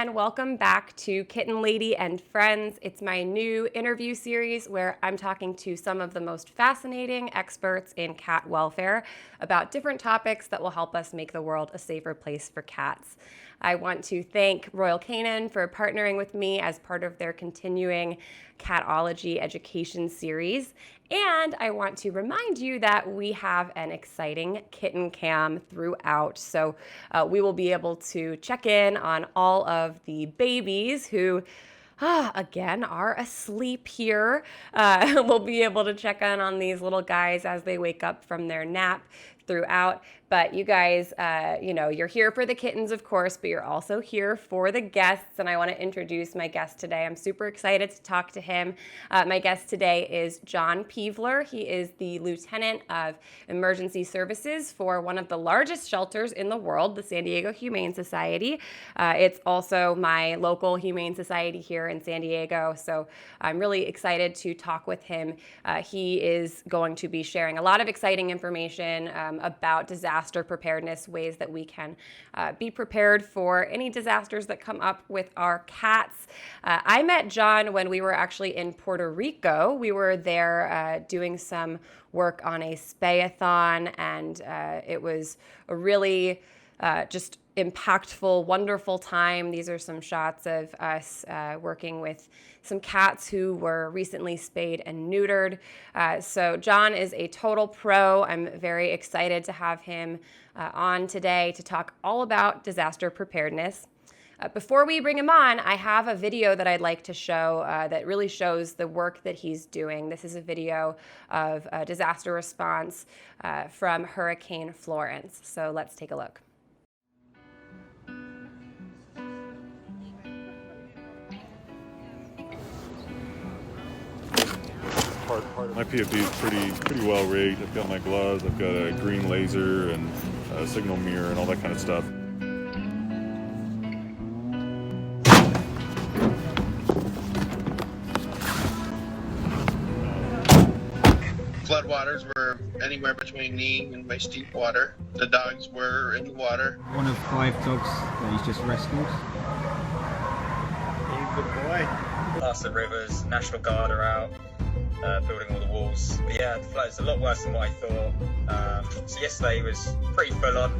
and welcome back to Kitten Lady and Friends. It's my new interview series where I'm talking to some of the most fascinating experts in cat welfare about different topics that will help us make the world a safer place for cats. I want to thank Royal Canin for partnering with me as part of their continuing Catology education series. And I want to remind you that we have an exciting kitten cam throughout. So we will be able to check in on all of the babies who again, are asleep here. We'll be able to check in on these little guys as they wake up from their nap throughout. But you guys, you're here for the kittens, of course, but you're also here for the guests. And I want to introduce my guest today. I'm super excited to talk to him. My guest today is John Peaveler. He is the Lieutenant of Emergency Services for one of the largest shelters in the world, the San Diego Humane Society. It's also my local Humane Society here in San Diego. So I'm really excited to talk with him. He is going to be sharing a lot of exciting information about disaster preparedness, ways that we can be prepared for any disasters that come up with our cats. I met John when we were actually in Puerto Rico. We were there doing some work on a spay-a-thon, and it was a really just impactful, wonderful time. These are some shots of us working with some cats who were recently spayed and neutered. So John is a total pro. I'm very excited to have him on today to talk all about disaster preparedness. Before we bring him on, I have a video that I'd like to show that really shows the work that he's doing. This is a video of a disaster response from Hurricane Florence. So let's take a look. My PFD is pretty well rigged. I've got my gloves, I've got a green laser and a signal mirror and all that kind of stuff. Floodwaters were anywhere between knee and waist deep water. The dogs were in the water. One of 5 dogs that he's just rescued. Good boy. Past the rivers, National Guard are out, building all the walls. But yeah, the flood's a lot worse than what I thought. So yesterday was pretty full on.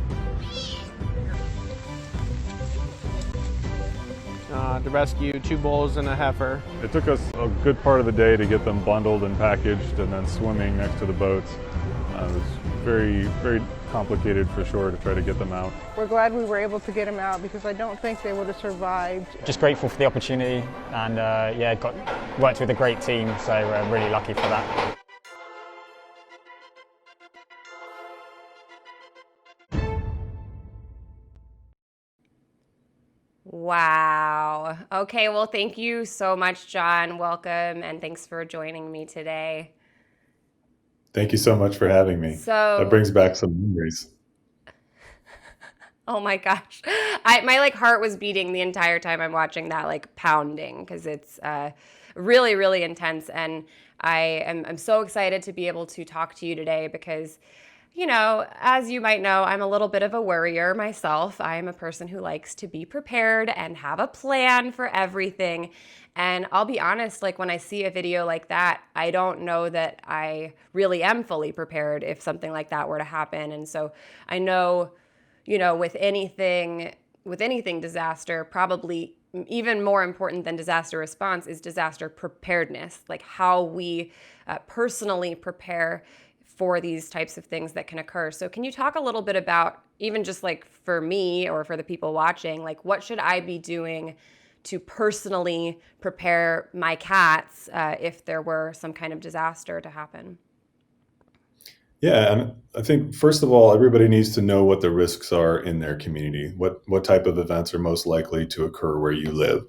To rescue 2 bulls and a heifer. It took us a good part of the day to get them bundled and packaged and then swimming next to the boats. It was very, very complicated for sure to try to get them out. We're glad we were able to get them out because I don't think they would have survived. Just grateful for the opportunity and worked with a great team, so we're really lucky for that. Wow. Okay, well, thank you so much, John. Welcome, and thanks for joining me today. Thank you so much for having me. So that brings back some memories. Oh my gosh. My heart was beating the entire time I'm watching that, pounding, because it's really, really intense. And I'm so excited to be able to talk to you today because, as you might know, I'm a little bit of a worrier myself. I'm a person who likes to be prepared and have a plan for everything. And I'll be honest, when I see a video like that, I don't know that I really am fully prepared if something like that were to happen. And so I know, with anything disaster, probably even more important than disaster response is disaster preparedness, how we personally prepare for these types of things that can occur. So can you talk a little bit about, even just for me or for the people watching, what should I be doing to personally prepare my cats if there were some kind of disaster to happen? Yeah, and I think first of all, everybody needs to know what the risks are in their community. What type of events are most likely to occur where you live?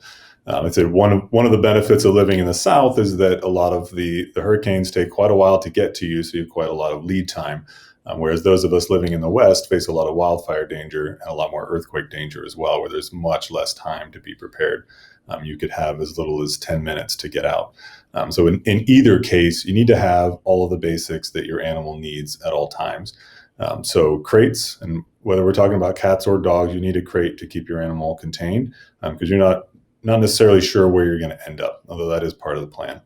I'd say one of the benefits of living in the South is that a lot of the hurricanes take quite a while to get to you, so you have quite a lot of lead time. Whereas those of us living in the West face a lot of wildfire danger and a lot more earthquake danger as well, where there's much less time to be prepared. You could have as little as 10 minutes to get out. So in either case, you need to have all of the basics that your animal needs at all times. So crates, and whether we're talking about cats or dogs, you need a crate to keep your animal contained, because you're not necessarily sure where you're going to end up, although that is part of the plan.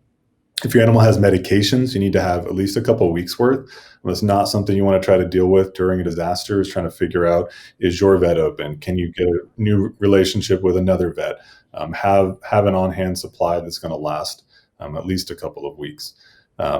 If your animal has medications, you need to have at least a couple of weeks worth. And it's not something you want to try to deal with during a disaster. Is trying to figure out, is your vet open? Can you get a new relationship with another vet? Have an on-hand supply that's going to last at least a couple of weeks.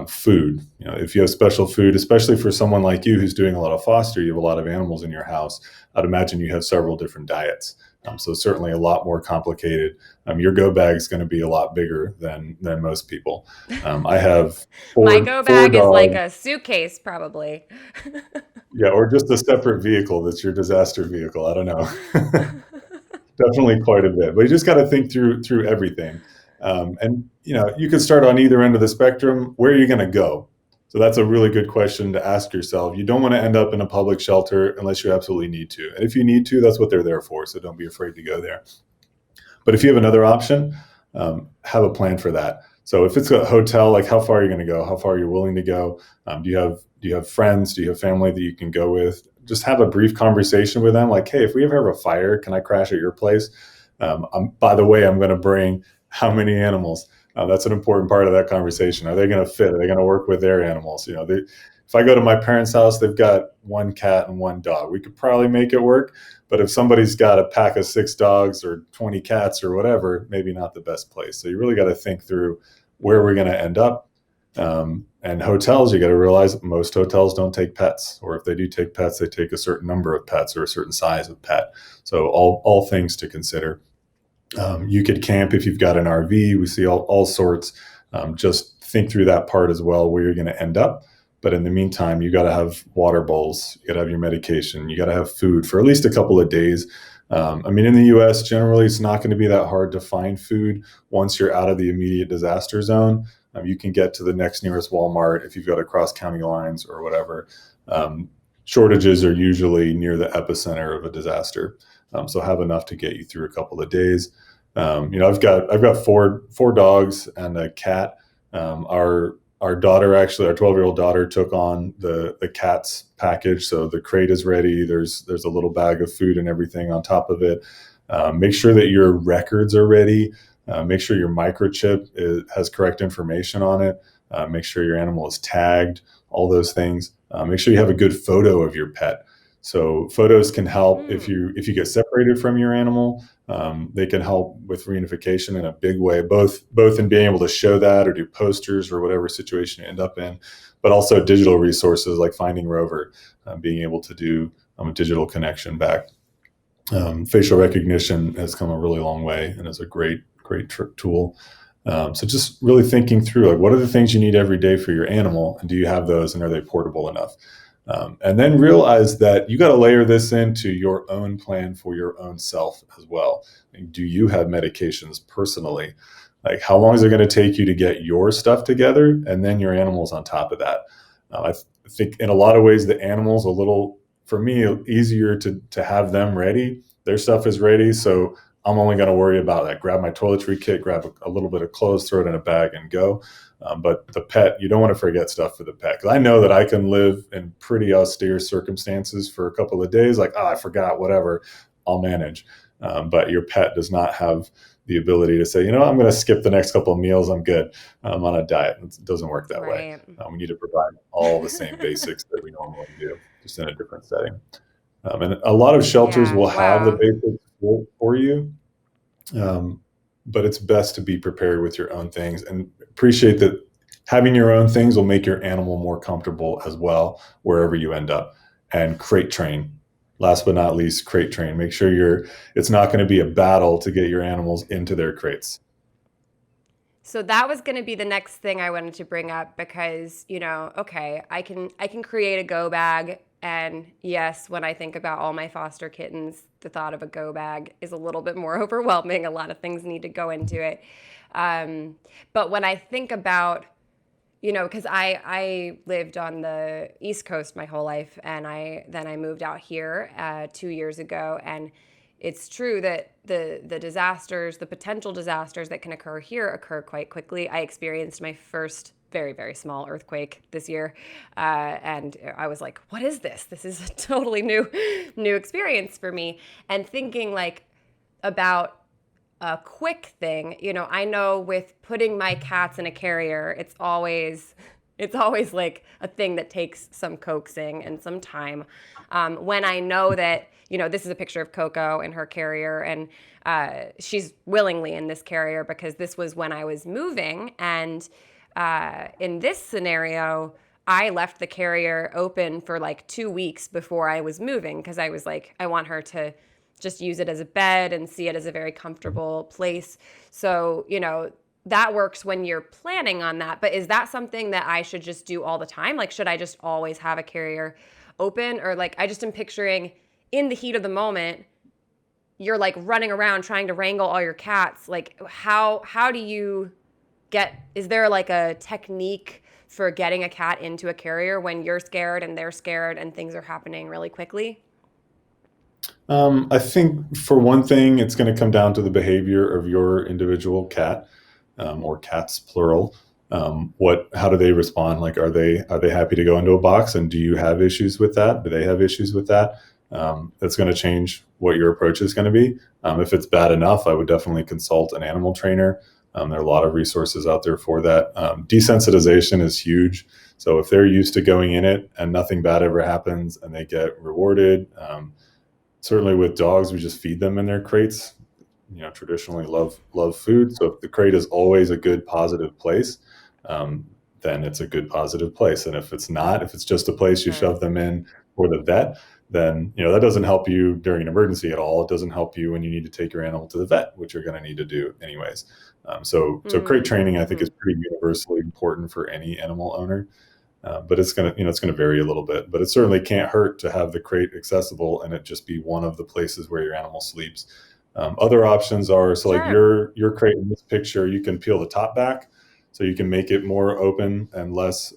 Food, if you have special food, especially for someone like you who's doing a lot of foster, you have a lot of animals in your house. I'd imagine you have several different diets. So certainly a lot more complicated. Your go bag is going to be a lot bigger than most people. I have My go four bag is like dogs. a suitcase, probably. Yeah, or just a separate vehicle that's your disaster vehicle. I don't know. Definitely quite a bit, but you just got to think through everything. And you could start on either end of the spectrum. Where are you going to go? So that's a really good question to ask yourself. You don't want to end up in a public shelter unless you absolutely need to. And if you need to, that's what they're there for. So don't be afraid to go there. But if you have another option, have a plan for that. So if it's a hotel, like how far are you going to go? How far are you willing to go? Do you have friends? Do you have family that you can go with? Just have a brief conversation with them. Like, hey, if we ever have a fire, can I crash at your place? By the way, I'm going to bring how many animals? That's an important part of that conversation. Are they going to fit? Are they going to work with their animals? If I go to my parents' house, they've got one cat and one dog. We could probably make it work. But if somebody's got a pack of 6 dogs or 20 cats or whatever, maybe not the best place. So you really got to think through where we're going to end up. And hotels, you got to realize that most hotels don't take pets, or if they do take pets, they take a certain number of pets or a certain size of pet. So all things to consider. You could camp if you've got an RV. We see all sorts. Just think through that part as well, where you're going to end up. But in the meantime, you got to have water bowls. You got to have your medication. You got to have food for at least a couple of days. In the U.S., generally, it's not going to be that hard to find food once you're out of the immediate disaster zone. You can get to the next nearest Walmart if you've got to cross county lines or whatever. Shortages are usually near the epicenter of a disaster, so have enough to get you through a couple of days. I've got four dogs and a cat. Our daughter, actually, our 12-year-old daughter, took on the cat's package. So the crate is ready. There's a little bag of food and everything on top of it. Make sure that your records are ready. Make sure your microchip has correct information on it. Make sure your animal is tagged, all those things. Make sure you have a good photo of your pet. So photos can help if you get separated from your animal. They can help with reunification in a big way, both in being able to show that or do posters or whatever situation you end up in, but also digital resources like Finding Rover, being able to do a digital connection back. Facial recognition has come a really long way and is a great tool. So just really thinking through, like, what are the things you need every day for your animal, and do you have those, and are they portable enough? And then realize that you got to layer this into your own plan for your own self as well. Like, do you have medications personally? Like, how long is it going to take you to get your stuff together, and then your animals on top of that? I think in a lot of ways, the animals a little, for me, easier to have them ready. Their stuff is ready, so I'm only going to worry about that. Grab my toiletry kit, grab a little bit of clothes, throw it in a bag, and go. But the pet, you don't want to forget stuff for the pet. Because I know that I can live in pretty austere circumstances for a couple of days. Like, I forgot, whatever, I'll manage. But your pet does not have the ability to say, I'm going to skip the next couple of meals. I'm good. I'm on a diet. It doesn't work that way. We need to provide all the same basics that we normally do, just in a different setting. And a lot of shelters will have the basics for you. But it's best to be prepared with your own things and appreciate that having your own things will make your animal more comfortable as well, wherever you end up. And crate train. Last but not least, crate train. Make sure it's not going to be a battle to get your animals into their crates. So that was going to be the next thing I wanted to bring up because, I can create a go bag. And yes, when I think about all my foster kittens, the thought of a go bag is a little bit more overwhelming. A lot of things need to go into it. But when I think about, because I lived on the East Coast my whole life, and then I moved out here 2 years ago, and it's true that the potential disasters that can occur here occur quite quickly. I experienced my first very, very small earthquake this year. And I was like, what is this? This is a totally new experience for me. And thinking like about a quick thing, I know with putting my cats in a carrier, it's always like a thing that takes some coaxing and some time. When I know that, this is a picture of Coco in her carrier, and she's willingly in this carrier because this was when I was moving. And in this scenario, I left the carrier open for like 2 weeks before I was moving because I was like, I want her to just use it as a bed and see it as a very comfortable place. So, that works when you're planning on that. But is that something that I should just do all the time? Like, should I just always have a carrier open? Or like, I just am picturing in the heat of the moment, you're like running around trying to wrangle all your cats. Like, how do you is there like a technique for getting a cat into a carrier when you're scared and they're scared and things are happening really quickly? I think for one thing, it's going to come down to the behavior of your individual cat, or cats plural. How do they respond? Like, are they happy to go into a box? And do you have issues with that? Do they have issues with that? That's going to change what your approach is going to be. If it's bad enough, I would definitely consult an animal trainer. There are a lot of resources out there for that. Desensitization is huge. So if they're used to going in it and nothing bad ever happens and they get rewarded, certainly with dogs, we just feed them in their crates. Traditionally love food. So if the crate is always a good positive place, then it's a good positive place. And if it's not, if it's just a place you shove them in for the vet, then that doesn't help you during an emergency at all. It doesn't help you when you need to take your animal to the vet, which you're going to need to do anyways. So crate training, I think, is pretty universally important for any animal owner. But it's gonna vary a little bit. But it certainly can't hurt to have the crate accessible and it just be one of the places where your animal sleeps. Other options are, so like your crate in this picture, you can peel the top back, so you can make it more open and less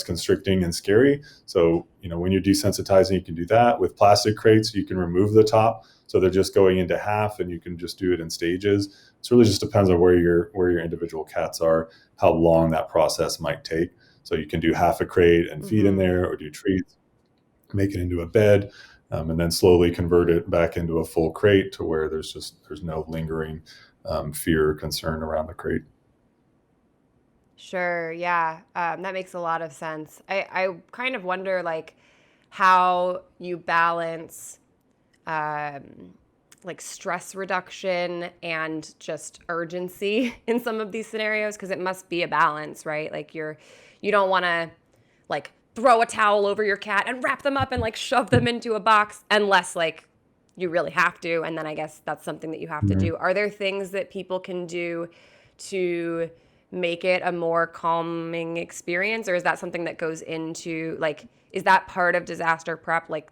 constricting and scary. So when you're desensitizing, you can do that. With plastic crates, you can remove the top, so they're just going into half, and you can just do it in stages. So it really just depends on where your individual cats are, how long that process might take. So you can do half a crate and feed in there, or do treats, make it into a bed, and then slowly convert it back into a full crate to where there's no lingering fear or concern around the crate. Sure. Yeah. That makes a lot of sense. I kind of wonder like how you balance like stress reduction and just urgency in some of these scenarios, because it must be a balance, right? Like you don't want to like throw a towel over your cat and wrap them up and like shove them into a box unless like you really have to. And then I guess that's something that you have to do. Are there things that people can do to make it a more calming experience? Or is that something that goes into like, is that part of disaster prep? Like,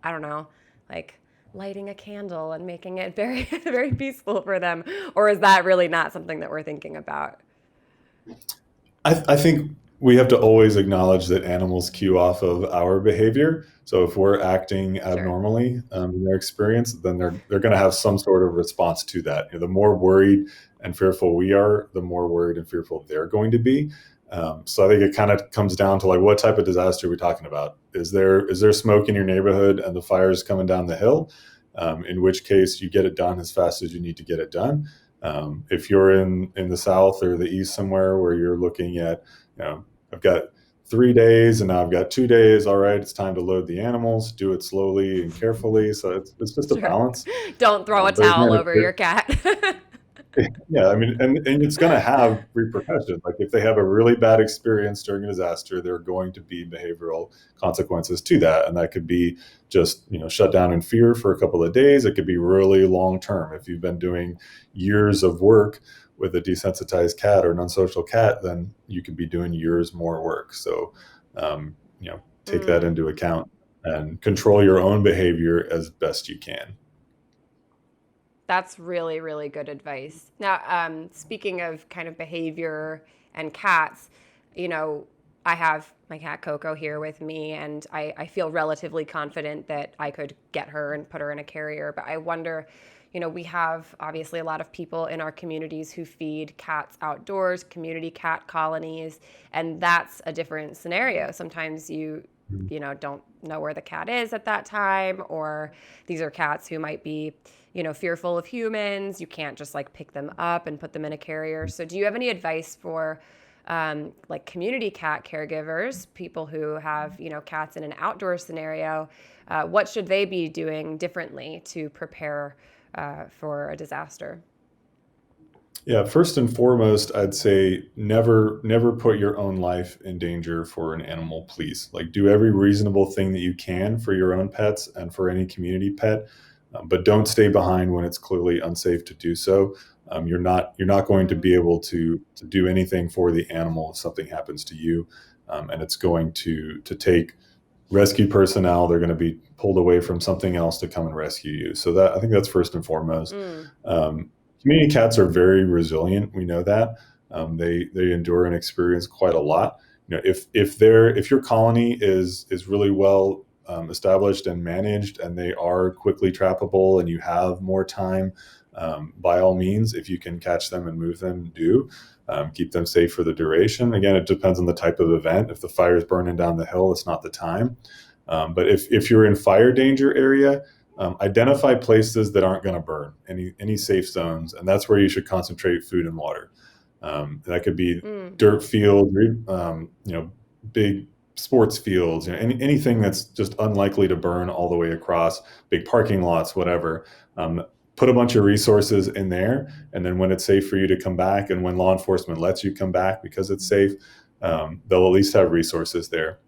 I don't know, like lighting a candle and making it very, very peaceful for them? Or is that really not something that we're thinking about? I think we have to always acknowledge that animals cue off of our behavior. So if we're acting abnormally in their experience, then they're going to have some sort of response to that. The more worried and fearful we are, the more worried and fearful they're going to be. So I think it kind of comes down to like, what type of disaster are we talking about? Is there smoke in your neighborhood and the fire is coming down the hill? In which case you get it done as fast as you need to get it done. If you're in the South or the East somewhere where you're looking at, I've got 3 days and now I've got 2 days. All right, it's time to load the animals. Do it slowly and carefully. So it's just a balance. Don't throw a towel over your cat. Yeah, I mean, and it's going to have repercussions. Like if they have a really bad experience during a disaster, there are going to be behavioral consequences to that. And that could be just, shut down in fear for a couple of days. It could be really long term. If you've been doing years of work with a desensitized cat or an unsocial cat, then you could be doing years more work. So, take that into account and control your own behavior as best you can. That's really, really good advice. Now, speaking of kind of behavior and cats, I have my cat Coco here with me, and I feel relatively confident that I could get her and put her in a carrier. But I wonder, we have obviously a lot of people in our communities who feed cats outdoors, community cat colonies, and that's a different scenario. Sometimes don't know where the cat is at that time, or these are cats who might be, fearful of humans. You can't just like pick them up and put them in a carrier. So do you have any advice for like community cat caregivers, people who have, cats in an outdoor scenario? What should they be doing differently to prepare for a disaster? Yeah, first and foremost, I'd say never put your own life in danger for an animal, please. Like, do every reasonable thing that you can for your own pets and for any community pet, but don't stay behind when it's clearly unsafe to do so. You're not going to be able to do anything for the animal if something happens to you, and it's going to take rescue personnel. They're going to be pulled away from something else to come and rescue you. So that, I think that's first and foremost. Community cats are very resilient. We know that. They endure and experience quite a lot. If your colony is really well established and managed, and they are quickly trappable, and you have more time, by all means, if you can catch them and move them, do. Keep them safe for the duration. Again, it depends on the type of event. If the fire is burning down the hill, it's not the time. But if you're in fire danger area, identify places that aren't going to burn, any safe zones, and that's where you should concentrate food and water. That could be dirt field, big sports fields, anything that's just unlikely to burn all the way across, big parking lots, whatever. Put a bunch of resources in there, and then when it's safe for you to come back, and when law enforcement lets you come back because it's safe, they'll at least have resources there.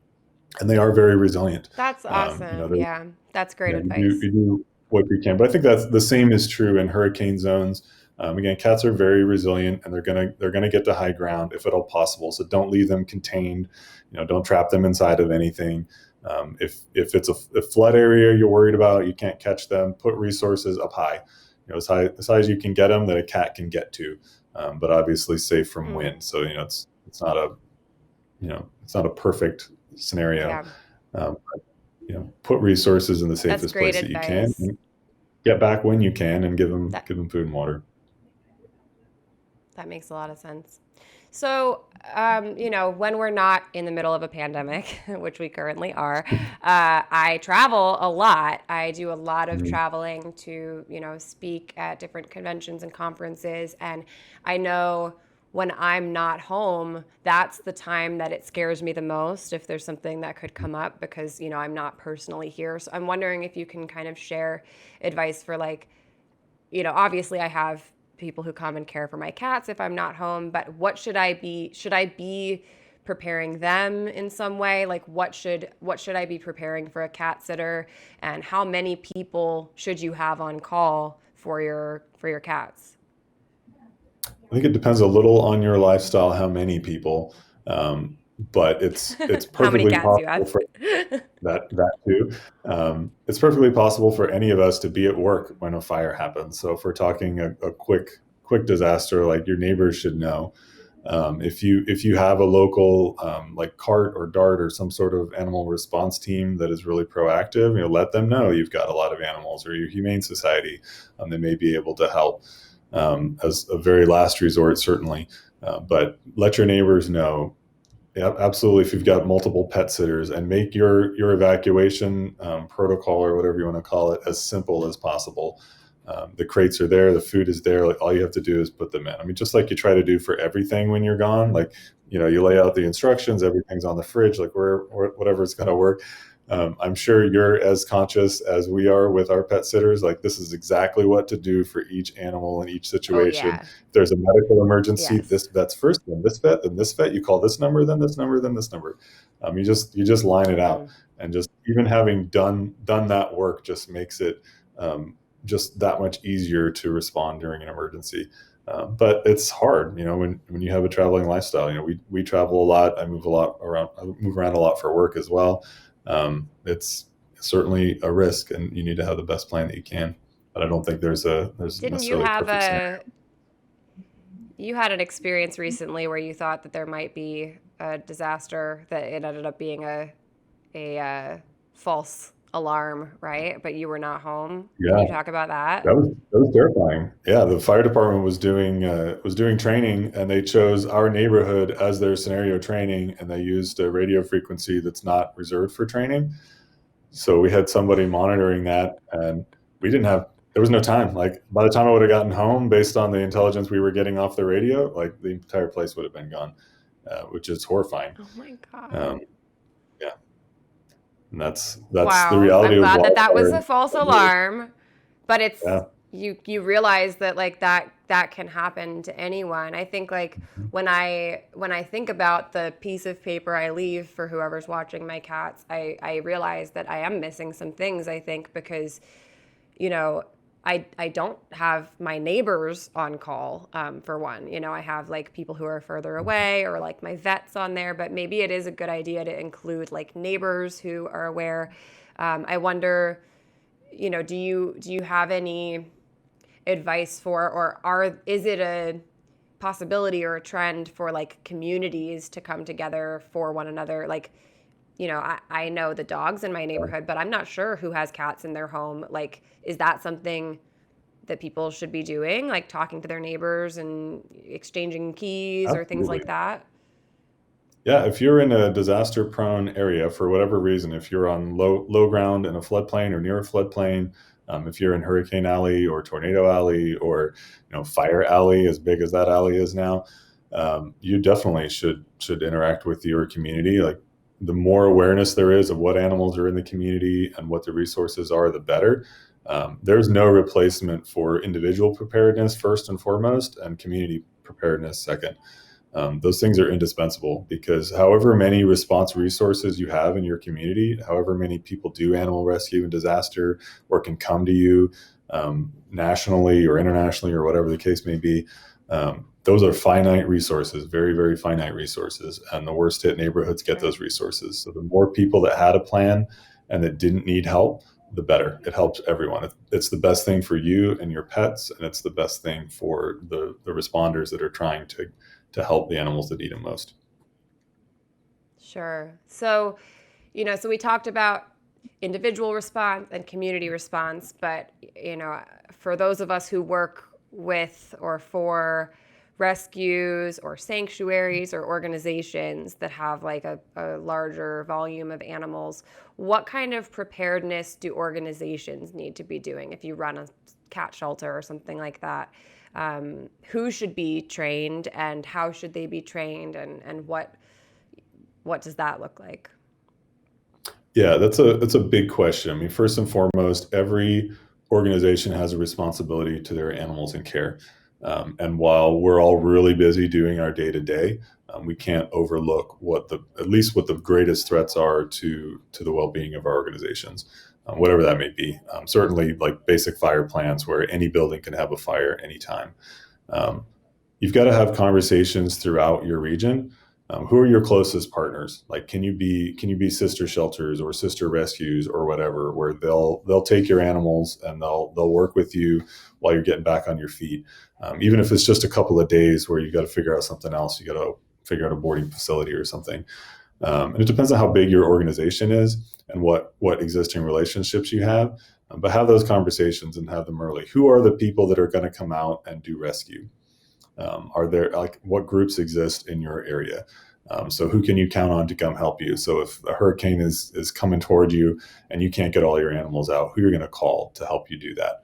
And they are very resilient. That's awesome. Yeah, that's great advice. You do what you can, but I think that's the same is true in hurricane zones. Again, cats are very resilient, and they're gonna get to high ground if at all possible. So don't leave them contained. Don't trap them inside of anything. If it's a flood area you're worried about, you can't catch them, put resources up high, as high as you can get them that a cat can get to, but obviously safe from wind. So it's not a perfect scenario. Yeah. But, put resources in the safest place that you can. And get back when you can, and give them food and water. That makes a lot of sense. So, when we're not in the middle of a pandemic, which we currently are, I travel a lot. I do a lot of traveling to, speak at different conventions and conferences. And I know when I'm not home, that's the time that it scares me the most if there's something that could come up, because, I'm not personally here. So I'm wondering if you can kind of share advice for, like, obviously I have people who come and care for my cats if I'm not home, but what should I be preparing them in some way? Like, what should I be preparing for a cat sitter, and how many people should you have on call for your cats? I think it depends a little on your lifestyle, how many people, but it's perfectly possible for that too. It's perfectly possible for any of us to be at work when a fire happens. So if we're talking a quick disaster, like, your neighbors should know. If you have a local like cart or dart or some sort of animal response team that is really proactive, let them know you've got a lot of animals, or your humane society, they may be able to help. As a very last resort, certainly, but let your neighbors know. Yeah, absolutely. If you've got multiple pet sitters, and make your evacuation protocol, or whatever you want to call it, as simple as possible. The crates are there, the food is there. Like, all you have to do is put them in. I mean, just like you try to do for everything when you're gone. Like, you lay out the instructions, everything's on the fridge, like whatever's going to work. I'm sure you're as conscious as we are with our pet sitters. Like, this is exactly what to do for each animal in each situation. Oh, yeah. If there's a medical emergency, Yes. this vet's first, then this vet, then this vet. You call this number, then this number, then this number. You just line it out, and just even having done that work just makes it just that much easier to respond during an emergency. But it's hard, when you have a traveling lifestyle. We travel a lot. I move around a lot for work as well. It's certainly a risk, and you need to have the best plan that you can. But I don't think there's Didn't you necessarily have perfect scenario. You had an experience recently where you thought that there might be a disaster, that it ended up being a false alarm, right? But you were not home. Can Yeah, you talk about that? that was terrifying. Yeah, the fire department was doing training, and they chose our neighborhood as their scenario training, and they used a radio frequency that's not reserved for training. So we had somebody monitoring that, and we didn't have. There was no time. Like by the time I would have gotten home, based on the intelligence we were getting off the radio, like the entire place would have been gone, which is horrifying. Oh my God. Um, yeah, and that's the Wow. I'm reality of glad that that was wildfire. a false alarm, but it's Yeah. you realize that like that can happen to anyone. I think like when I think about the piece of paper I leave for whoever's watching my cats, I realize that I am missing some things, I think, because you know, I don't have my neighbors on call, for one. I have like people who are further away or like my vets on there, but maybe it is a good idea to include like neighbors who are aware. I wonder, do you have any advice for, or is it a possibility or a trend for like communities to come together for one another? Like, I know the dogs in my neighborhood, but I'm not sure who has cats in their home. Like, is that something that people should be doing? Like talking to their neighbors and exchanging keys or things Absolutely. like that? Yeah, if you're in a disaster-prone area for whatever reason, if you're on low ground in a floodplain or near a floodplain, if you're in Hurricane Alley or Tornado Alley or Fire Alley, as big as that alley is now, you definitely should interact with your community. Like the more awareness there is of what animals are in the community and what the resources are, the better. There's no replacement for individual preparedness first and foremost, and community preparedness second. Those things are indispensable because however many response resources you have in your community, however many people do animal rescue and disaster or can come to you nationally or internationally or whatever the case may be, those are finite resources, very, very finite resources. And the worst hit neighborhoods get those resources. So the more people that had a plan and that didn't need help, the better. It helps everyone. It's the best thing for you and your pets, and it's the best thing for the responders that are trying to help the animals that need them most. Sure. So, so we talked about individual response and community response, but, for those of us who work with or for rescues or sanctuaries or organizations that have like a larger volume of animals, what kind of preparedness do organizations need to be doing if you run a cat shelter or something like that? Who should be trained and how should they be trained, and what does that look like? Yeah, that's a big question. I mean, first and foremost, every organization has a responsibility to their animals in care. And while we're all really busy doing our day to day, we can't overlook at least what the greatest threats are to the well-being of our organizations, whatever that may be. Certainly, like basic fire plans, where any building can have a fire anytime. You've got to have conversations throughout your region. Who are your closest partners? Like, can you be sister shelters or sister rescues or whatever, where they'll take your animals and they'll work with you while you're getting back on your feet. Even if it's just a couple of days where you got to figure out something else, you got to figure out a boarding facility or something. And it depends on how big your organization is and what existing relationships you have. But have those conversations and have them early. Who are the people that are going to come out and do rescue? Are there, like, what groups exist in your area? So who can you count on to come help you? So if a hurricane is coming toward you and you can't get all your animals out, who you're going to call to help you do that?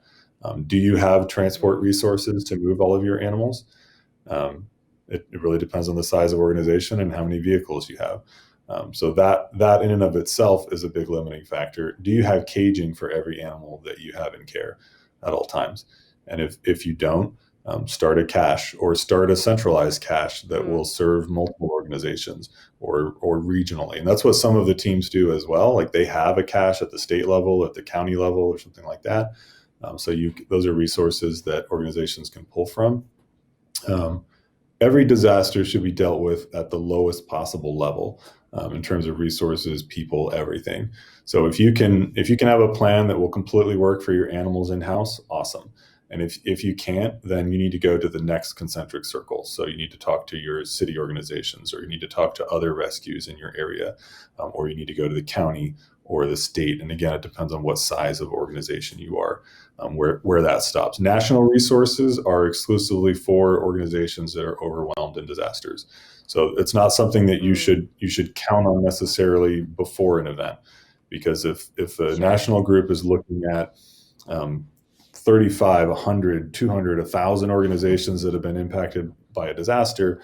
Do you have transport resources to move all of your animals? It really depends on the size of organization and how many vehicles you have. So that in and of itself is a big limiting factor. Do you have caging for every animal that you have in care at all times? And if you don't, start a cache or start a centralized cache that will serve multiple organizations or regionally. And that's what some of the teams do as well. Like they have a cache at the state level, at the county level, or something like that. So those are resources that organizations can pull from. Every disaster should be dealt with at the lowest possible level in terms of resources, people, everything. So if you can have a plan that will completely work for your animals in-house, awesome. And if you can't, then you need to go to the next concentric circle. So you need to talk to your city organizations, or you need to talk to other rescues in your area, or you need to go to the county or the state. And again, it depends on what size of organization you are, where that stops. National resources are exclusively for organizations that are overwhelmed in disasters. So it's not something that you should count on necessarily before an event, because if a national group is looking at 35, 100, 200, 1,000 organizations that have been impacted by a disaster,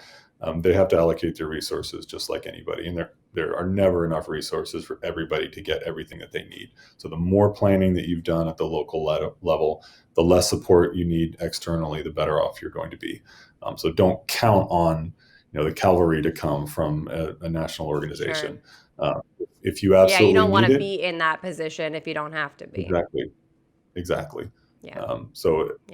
they have to allocate their resources just like anybody. And there are never enough resources for everybody to get everything that they need. So the more planning that you've done at the local level, the less support you need externally, the better off you're going to be. So don't count on the cavalry to come from a national organization. If you absolutely you don't want to need be in that position if you don't have to be. Exactly. Yeah.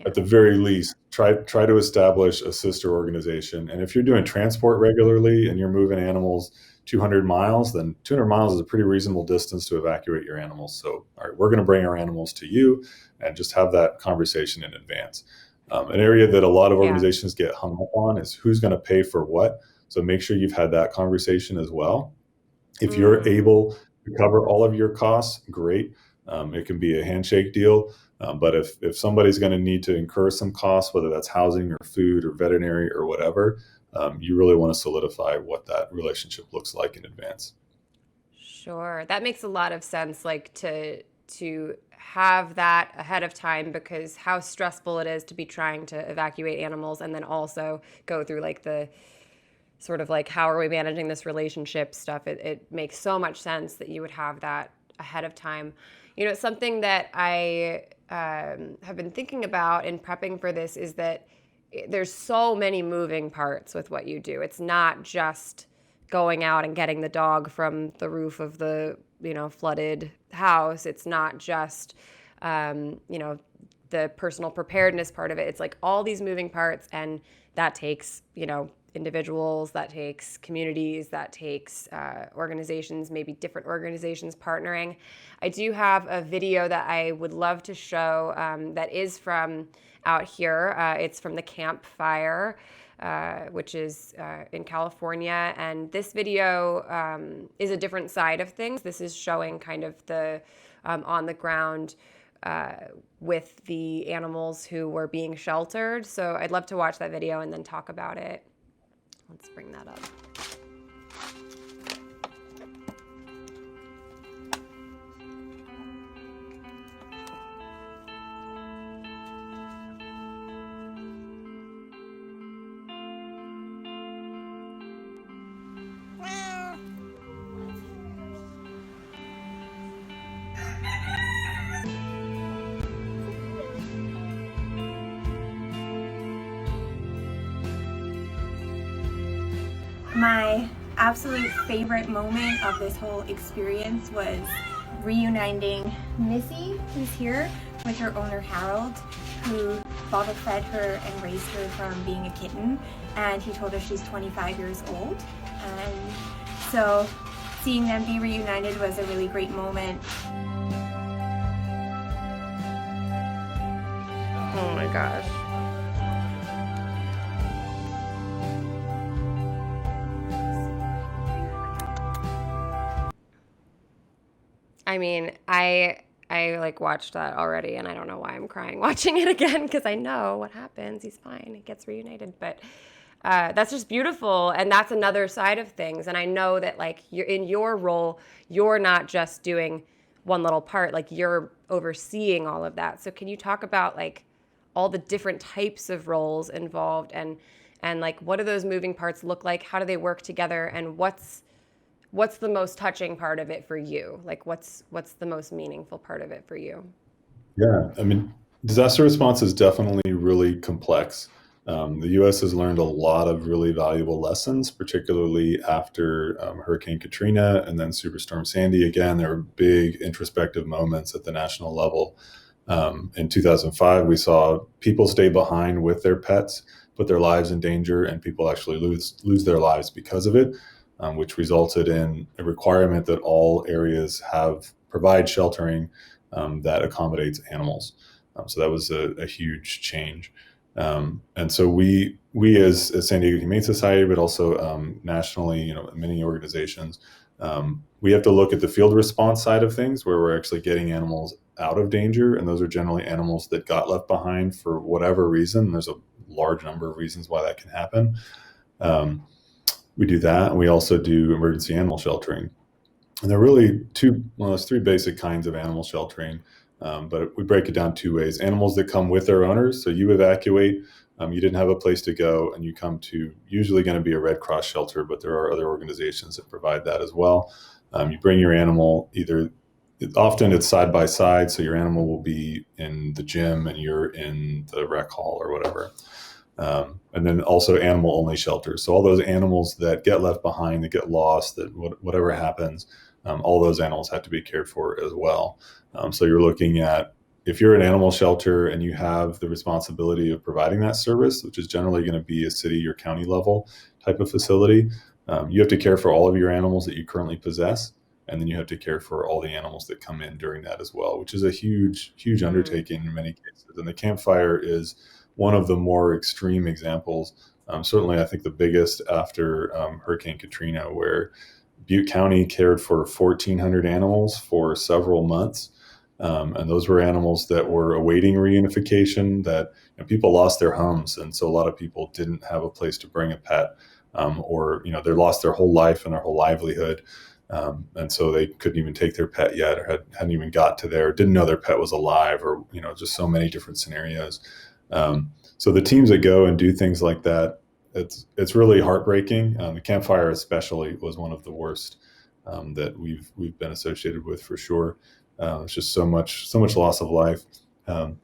At the very least, try to establish a sister organization. And if you're doing transport regularly and you're moving animals 200 miles, then 200 miles is a pretty reasonable distance to evacuate your animals. So, all right, we're going to bring our animals to you, and just have that conversation in advance. An area that a lot of organizations get hung up on is who's going to pay for what. So make sure you've had that conversation as well. If you're able to cover all of your costs, great. It can be a handshake deal. But if somebody's going to need to incur some costs, whether that's housing or food or veterinary or whatever, you really want to solidify what that relationship looks like in advance. Sure. That makes a lot of sense, like to have that ahead of time, because how stressful it is to be trying to evacuate animals and then also go through like the sort of like, how are we managing this relationship stuff? It makes so much sense that you would have that ahead of time. Something that I have been thinking about in prepping for this is that there's so many moving parts with what you do. It's not just going out and getting the dog from the roof of the flooded house. It's not just the personal preparedness part of it. It's like all these moving parts, and that takes individuals, that takes communities, that takes organizations, maybe different organizations partnering. I do have a video that I would love to show that is from out here. It's from the Camp Fire, which is in California. And this video is a different side of things. This is showing kind of the on the ground with the animals who were being sheltered. So I'd love to watch that video and then talk about it. Let's bring that up. My absolute favorite moment of this whole experience was reuniting Missy, who's here, with her owner Harold, who bottle fed her and raised her from being a kitten, and he told her she's 25 years old. And so seeing them be reunited was a really great moment. Oh my gosh. I mean, I like watched that already, and I don't know why I'm crying watching it again, because I know what happens. He's fine. He gets reunited. But that's just beautiful, and that's another side of things. And I know that, like, you're in your role, you're not just doing one little part. Like, you're overseeing all of that. So can you talk about, like, all the different types of roles involved, and like, what do those moving parts look like? How do they work together? And what's the most touching part of it for you? Like, what's the most meaningful part of it for you? Yeah, I mean, disaster response is definitely really complex. The U.S. has learned a lot of really valuable lessons, particularly after Hurricane Katrina and then Superstorm Sandy. Again, there were big introspective moments at the national level. In 2005, we saw people stay behind with their pets, put their lives in danger, and people actually lose their lives because of it. Which resulted in a requirement that all areas provide sheltering that accommodates animals. So that was a huge change. And so we as San Diego Humane Society, but also nationally, many organizations We have to look at the field response side of things, where we're actually getting animals out of danger, and those are generally animals that got left behind for whatever reason. There's a large number of reasons why that can happen. We do that, and we also do emergency animal sheltering. And there are really there's three basic kinds of animal sheltering, but we break it down two ways. Animals that come with their owners, so you evacuate, you didn't have a place to go, and you come to usually going to be a Red Cross shelter, but there are other organizations that provide that as well. You bring your animal often it's side by side, so your animal will be in the gym and you're in the rec hall or whatever. And then also animal only shelters. So all those animals that get left behind, that get lost, that whatever happens, all those animals have to be cared for as well. So you're looking at, if you're an animal shelter and you have the responsibility of providing that service, which is generally going to be a city or county level type of facility, you have to care for all of your animals that you currently possess. And then you have to care for all the animals that come in during that as well, which is a huge, huge undertaking in many cases. And the Camp Fire is one of the more extreme examples. Certainly, I think the biggest after Hurricane Katrina, where Butte County cared for 1,400 animals for several months. And those were animals that were awaiting reunification, that people lost their homes. And so a lot of people didn't have a place to bring a pet, or they lost their whole life and their whole livelihood. And so they couldn't even take their pet yet, or hadn't even got to there, didn't know their pet was alive, or, just so many different scenarios. So the teams that go and do things like that, it's really heartbreaking. The Camp Fire especially was one of the worst that we've been associated with, for sure. It's just so much loss of life. So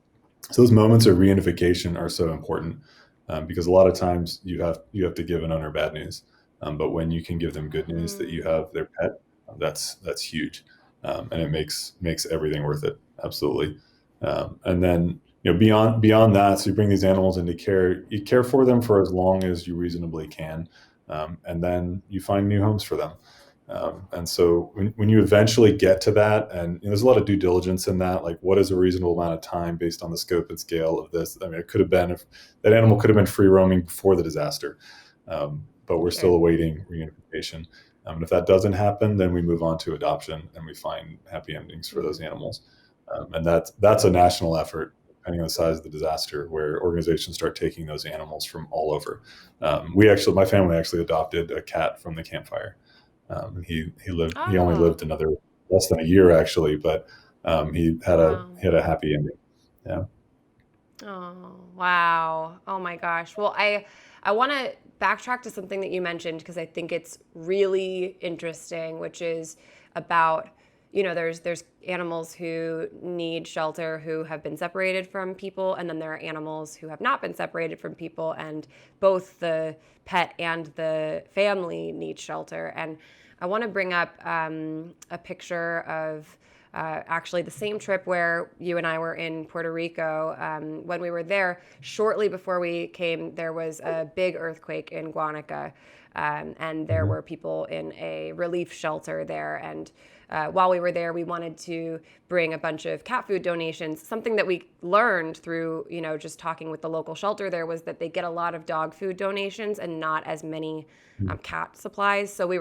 those moments of reunification are so important, because a lot of times you have to give an owner bad news, but when you can give them good news that you have their pet, that's huge, and it makes everything worth it. Absolutely. And then beyond that, so you bring these animals into care, you care for them for as long as you reasonably can, and then you find new homes for them. And so when you eventually get to that, and there's a lot of due diligence in that, like what is a reasonable amount of time based on the scope and scale of this? I mean, it could have been, if that animal could have been free roaming before the disaster, but we're still awaiting reunification. And if that doesn't happen, then we move on to adoption and we find happy endings for those animals. And that's a national effort, depending on the size of the disaster, where organizations start taking those animals from all over. My family actually adopted a cat from the Camp Fire. He only lived another less than a year, actually, but he had a happy ending. Yeah. Oh, wow. Oh my gosh. Well, I want to backtrack to something that you mentioned, because I think it's really interesting, which is about, there's animals who need shelter who have been separated from people, and then there are animals who have not been separated from people, and both the pet and the family need shelter. And I want to bring up a picture of actually the same trip where you and I were in Puerto Rico. When we were there, shortly before we came, there was a big earthquake in Guanica, and there were people in a relief shelter there. And while we were there, we wanted to bring a bunch of cat food donations. Something that we learned through, just talking with the local shelter there, was that they get a lot of dog food donations and not as many cat supplies. So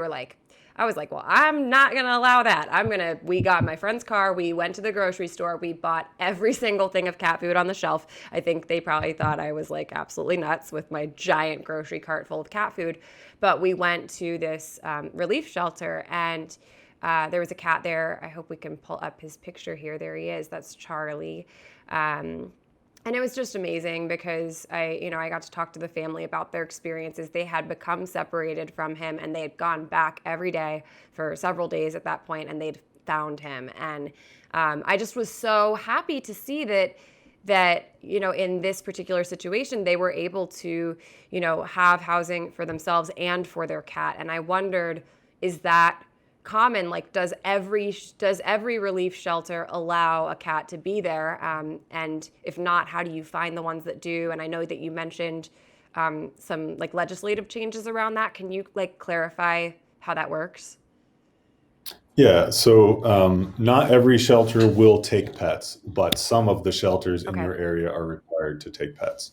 I was like, well, I'm not going to allow that. We got my friend's car. We went to the grocery store. We bought every single thing of cat food on the shelf. I think they probably thought I was absolutely nuts with my giant grocery cart full of cat food. But we went to this relief shelter, and there was a cat there. I hope we can pull up his picture here. There he is. That's Charlie. And it was just amazing, because I got to talk to the family about their experiences. They had become separated from him, and they had gone back every day for several days at that point, and they'd found him. And I just was so happy to see that in this particular situation, they were able to, have housing for themselves and for their cat. And I wondered, is that common? Does every relief shelter allow a cat to be there? And if not, how do you find the ones that do? And I know that you mentioned some legislative changes around that. Can you clarify how that works? Yeah, so not every shelter will take pets, but some of the shelters in your area are required to take pets.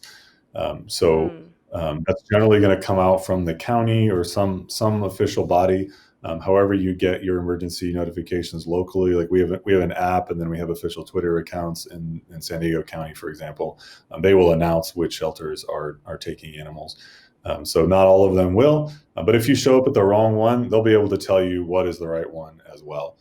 That's generally going to come out from the county or some official body. However, you get your emergency notifications locally, like we have an app, and then we have official Twitter accounts in San Diego County, for example. They will announce which shelters are taking animals. So not all of them will, but if you show up at the wrong one, they'll be able to tell you what is the right one as well.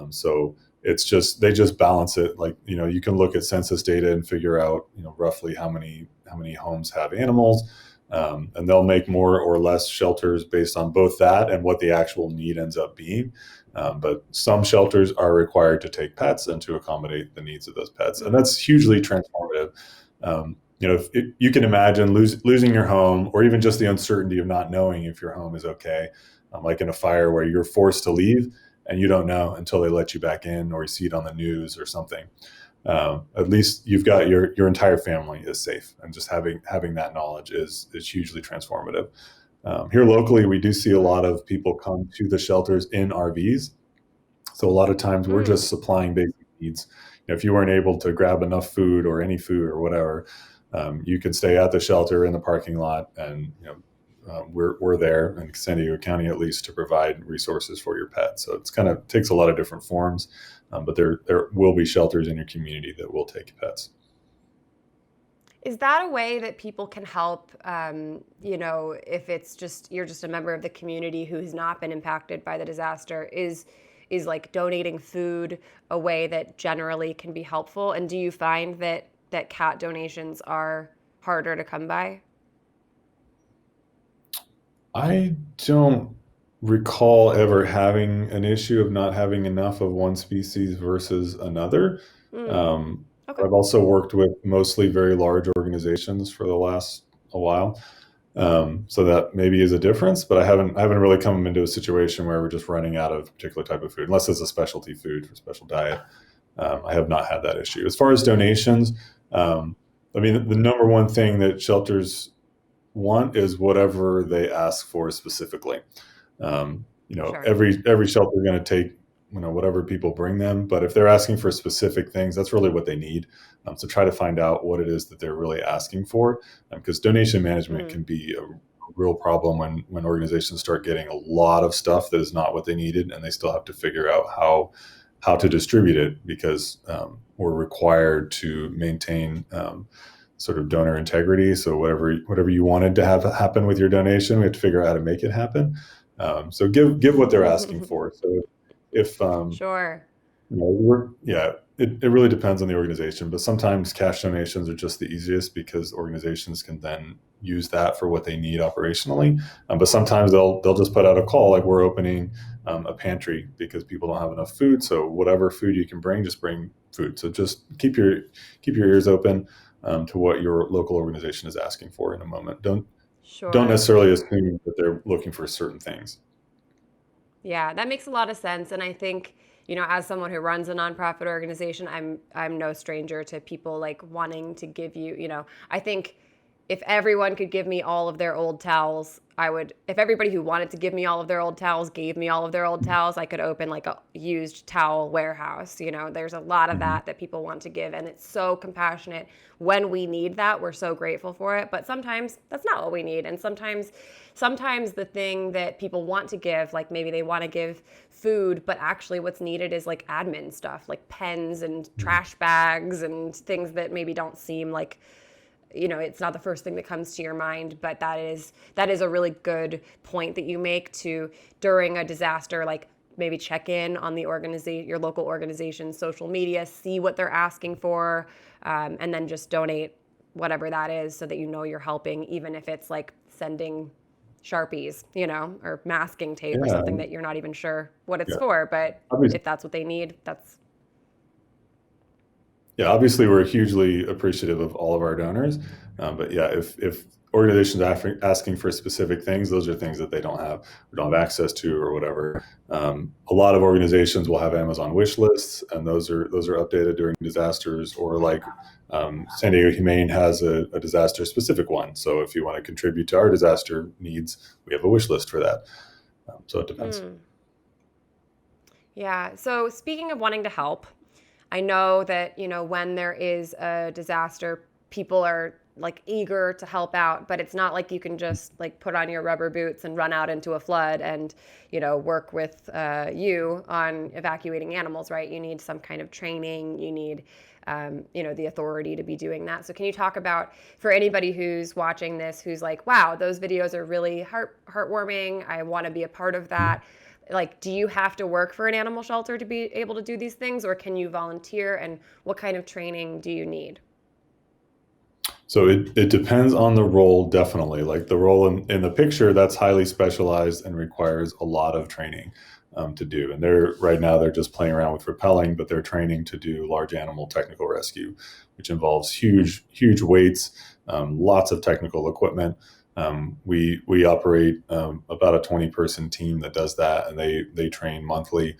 So it's just, they just balance it. Like, you can look at census data and figure out, roughly how many homes have animals. And they'll make more or less shelters based on both that and what the actual need ends up being. But some shelters are required to take pets and to accommodate the needs of those pets. And that's hugely transformative. If you can imagine losing your home, or even just the uncertainty of not knowing if your home is okay, like in a fire where you're forced to leave and you don't know until they let you back in, or you see it on the news or something. At least you've got your entire family is safe, and just having that knowledge is hugely transformative. Here locally, we do see a lot of people come to the shelters in RVs. So a lot of times we're just supplying basic needs. If you weren't able to grab enough food or any food or whatever, you could stay at the shelter in the parking lot, and we're there in San Diego County, at least, to provide resources for your pet. So it's kind of takes a lot of different forms, but there will be shelters in your community that will take pets. Is that a way that people can help, if it's just, you're just a member of the community who's not been impacted by the disaster, is like donating food a way that generally can be helpful? And do you find that cat donations are harder to come by? I don't recall ever having an issue of not having enough of one species versus another. Okay. I've also worked with mostly very large organizations for the last a while. So that maybe is a difference, but I haven't really come into a situation where we're just running out of a particular type of food, unless it's a specialty food for special diet. I have not had that issue. As far as donations, the number one thing that shelters want is whatever they ask for specifically. Sure. Every shelter is going to take whatever people bring them, but if they're asking for specific things, that's really what they need. So try to find out what it is that they're really asking for, because donation management can be a real problem when organizations start getting a lot of stuff that is not what they needed, and they still have to figure out how to distribute it, because we're required to maintain sort of donor integrity. So whatever you wanted to have happen with your donation, we have to figure out how to make it happen. So give what they're asking for. So if Sure. it really depends on the organization, but sometimes cash donations are just the easiest, because organizations can then use that for what they need operationally. But sometimes they'll just put out a call, like, we're opening a pantry because people don't have enough food. So whatever food you can bring, just bring food. So just keep your ears open to what your local organization is asking for in a moment. Don't necessarily assume that they're looking for certain things. Yeah, that makes a lot of sense. And I think, as someone who runs a nonprofit organization, I'm no stranger to people like wanting to give you, I think if everyone could give me all of their old towels, if everybody who wanted to give me all of their old towels gave me all of their old towels, I could open like a used towel warehouse. There's a lot of that people want to give, and it's so compassionate. When we need that, we're so grateful for it. But sometimes that's not what we need. And sometimes the thing that people want to give, like maybe they want to give food, but actually what's needed is like admin stuff, like pens and trash bags and things that maybe don't seem like, it's not the first thing that comes to your mind, but that is a really good point that you make, to, during a disaster, like maybe check in on your local organization's social media, see what they're asking for, and then just donate whatever that is, so that you're helping, even if it's like sending Sharpies, or masking tape or something that you're not even sure what it's for, but if that's what they need, that's... Yeah, obviously we're hugely appreciative of all of our donors, but yeah, if organizations are asking for specific things, those are things that they don't have access to or whatever. A lot of organizations will have Amazon wish lists, and those are updated during disasters, or like San Diego Humane has a disaster specific one. So if you want to contribute to our disaster needs, we have a wish list for that. So it depends. Yeah. So speaking of wanting to help, I know that, when there is a disaster, people are like eager to help out, but it's not like you can just like put on your rubber boots and run out into a flood and, work with you on evacuating animals, right? You need some kind of training. You need, the authority to be doing that. So can you talk about, for anybody who's watching this, who's like, wow, those videos are really heartwarming. I want to be a part of that. Like, do you have to work for an animal shelter to be able to do these things, or can you volunteer, and what kind of training do you need? So it depends on the role, definitely. Like the role in the picture, that's highly specialized and requires a lot of training to do. And right now they're just playing around with rappelling, but they're training to do large animal technical rescue, which involves huge weights, lots of technical equipment. We operate about a 20-person team that does that, and they train monthly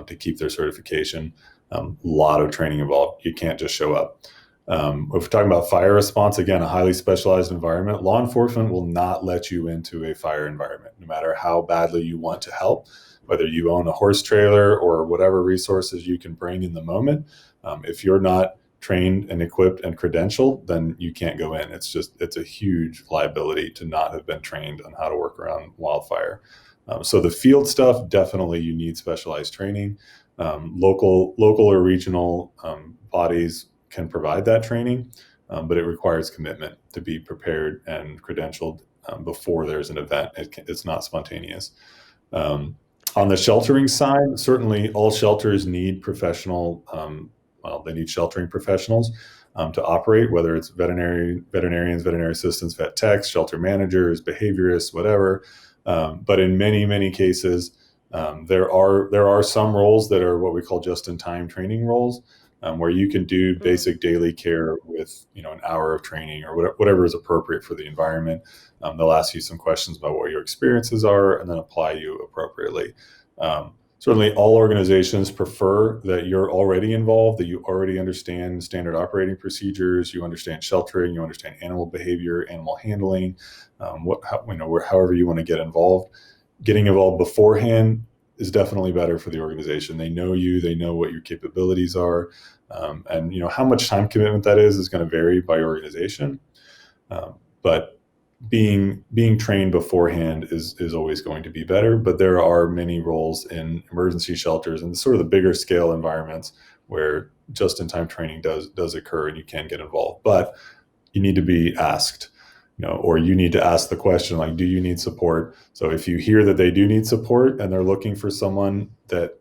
to keep their certification. A lot of training involved. You can't just show up. If we're talking about fire response, again, a highly specialized environment, law enforcement will not let you into a fire environment, no matter how badly you want to help, whether you own a horse trailer or whatever resources you can bring in the moment. If you're not trained and equipped and credentialed, then you can't go in. It's a huge liability to not have been trained on how to work around wildfire. So the field stuff, definitely you need specialized training. Local or regional bodies can provide that training, but it requires commitment to be prepared and credentialed before there's an event. It's not spontaneous. On the sheltering side, certainly all shelters need professional, they need sheltering professionals to operate, whether it's veterinarians, veterinary assistants, vet techs, shelter managers, behaviorists, whatever. But in many cases, there are some roles that are what we call just-in-time training roles, where you can do basic daily care with an hour of training or whatever is appropriate for the environment. They'll ask you some questions about what your experiences are and then apply you appropriately. Certainly all organizations prefer that you're already involved, that you already understand standard operating procedures, you understand sheltering, you understand animal behavior, animal handling, however you want to get involved. Getting involved beforehand is definitely better for the organization. They know you, they know what your capabilities are, and how much time commitment that is going to vary by organization. But being trained beforehand is always going to be better. But there are many roles in emergency shelters and sort of the bigger scale environments where just-in-time training does occur, and you can get involved. But you need to be asked. Or you need to ask the question, like, do you need support? So if you hear that they do need support and they're looking for someone that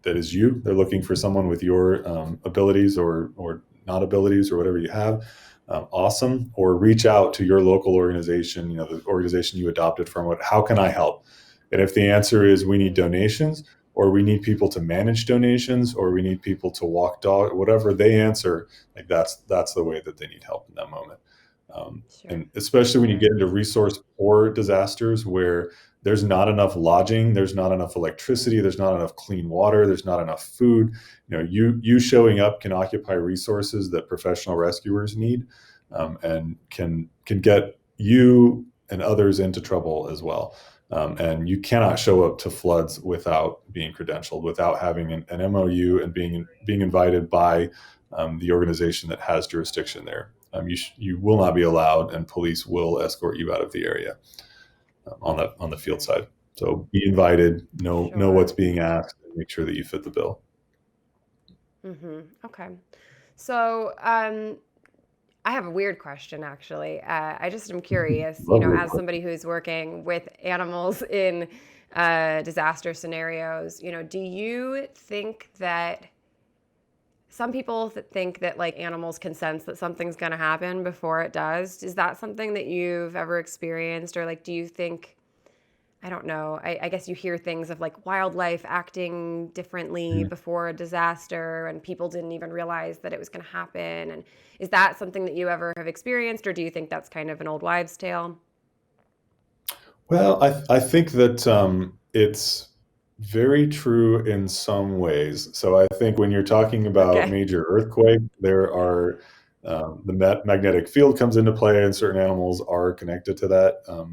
is you, they're looking for someone with your abilities or not abilities or whatever you have, awesome. Or reach out to your local organization, the organization you adopted from. How can I help? And if the answer is we need donations, or we need people to manage donations, or we need people to walk dog, whatever they answer, like that's the way that they need help in that moment. Sure. And especially when you get into resource poor disasters where there's not enough lodging, there's not enough electricity, there's not enough clean water, there's not enough food. You showing up can occupy resources that professional rescuers need, and can get you and others into trouble as well. And you cannot show up to floods without being credentialed, without having an MOU and being invited by the organization that has jurisdiction there. You will not be allowed, and police will escort you out of the area on the field side. So be invited, know what's being asked, and make sure that you fit the bill. Okay. So I have a weird question, actually. I just am curious, as somebody who's working with animals in disaster scenarios, do you think that some people think that like animals can sense that something's going to happen before it does? Is that something that you've ever experienced? Or like, do you think, I don't know, I guess you hear things of like wildlife acting differently before a disaster, and people didn't even realize that it was going to happen. And is that something that you ever have experienced, or do you think that's kind of an old wives' tale? Well, I think that it's very true in some ways. So I think when you're talking about major earthquake, there are the magnetic field comes into play, and certain animals are connected to that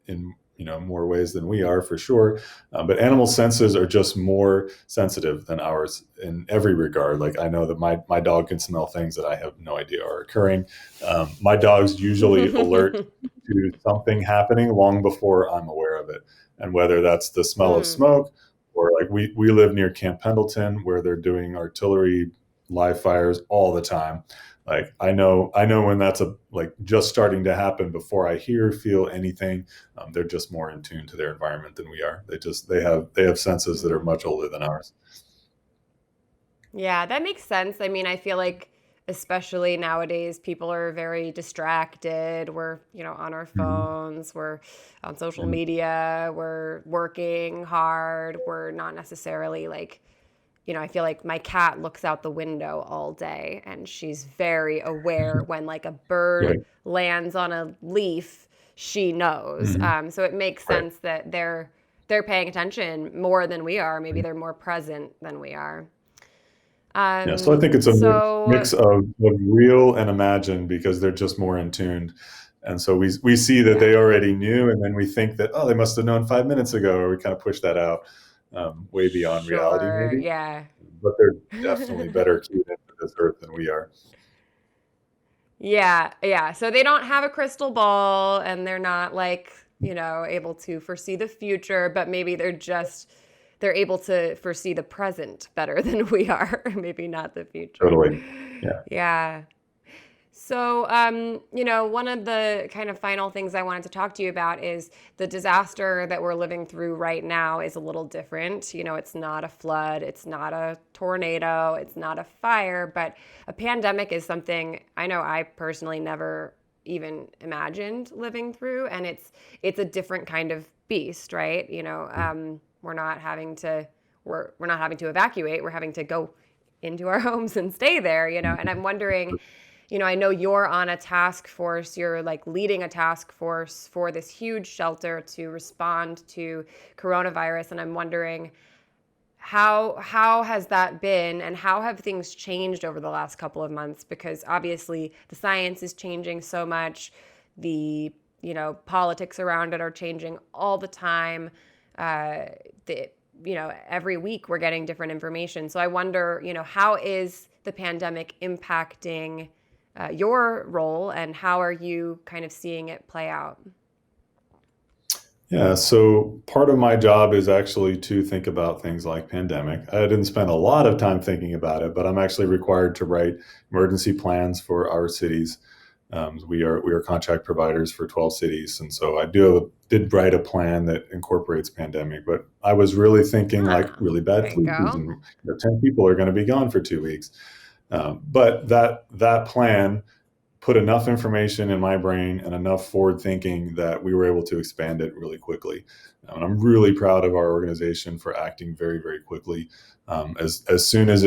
in more ways than we are for sure. But animal senses are just more sensitive than ours in every regard. Like I know that my dog can smell things that I have no idea are occurring. My dogs usually alert to something happening long before I'm aware of it. And whether that's the smell of smoke, or like we live near Camp Pendleton where they're doing artillery live fires all the time. Like I know when that's like just starting to happen before I feel anything. They're just more in tune to their environment than we are. They have senses that are much older than ours. Yeah, that makes sense. I mean, I feel like especially nowadays, people are very distracted. We're, on our phones, we're on social media, we're working hard. We're not necessarily like, I feel like my cat looks out the window all day and she's very aware when like a bird Right. lands on a leaf, she knows. So it makes sense that they're paying attention more than we are. Maybe they're more present than we are. Yeah, so I think it's a mix of real and imagined because they're just more in tuned. And so we see that they already knew, and then we think that, they must have known 5 minutes ago, or we kind of push that out way beyond reality maybe. Yeah. But they're definitely better cued into this earth than we are. Yeah. So they don't have a crystal ball and they're not like, able to foresee the future, but maybe they're able to foresee the present better than we are. Maybe not the future. Totally. Yeah. Yeah. So, one of the kind of final things I wanted to talk to you about is the disaster that we're living through right now is a little different. It's not a flood, it's not a tornado, it's not a fire, but a pandemic is something I know I personally never even imagined living through. And it's a different kind of beast, right? We're not having to evacuate. We're having to go into our homes and stay there, and I'm wondering, I know you're on a task force, you're like leading a task force for this huge shelter to respond to coronavirus. And I'm wondering how has that been and how have things changed over the last couple of months? Because obviously the science is changing so much. The, politics around it are changing all the time. Every week we're getting different information. So I wonder, how is the pandemic impacting your role and how are you kind of seeing it play out? Yeah, so part of my job is actually to think about things like pandemic. I didn't spend a lot of time thinking about it, but I'm actually required to write emergency plans for our cities. We are contract providers for 12 cities, and so I did write a plan that incorporates pandemic. But I was really thinking like really bad flu season. 10 people are going to be gone for 2 weeks, but that plan put enough information in my brain and enough forward thinking that we were able to expand it really quickly. And I'm really proud of our organization for acting very, very quickly. As soon as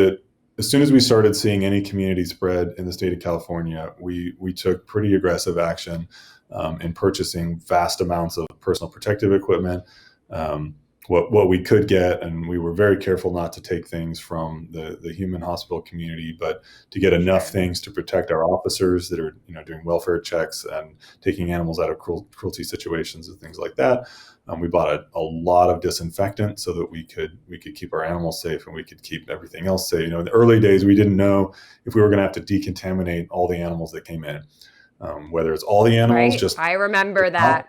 we started seeing any community spread in the state of California, we took pretty aggressive action in purchasing vast amounts of personal protective equipment, what we could get, and we were very careful not to take things from the human hospital community, but to get enough things to protect our officers that are doing welfare checks and taking animals out of cruelty situations and things like that. We bought a lot of disinfectant so that we could keep our animals safe and we could keep everything else safe. In the early days, we didn't know if we were going to have to decontaminate all the animals that came in, whether it's all the animals. Right? Just I remember that.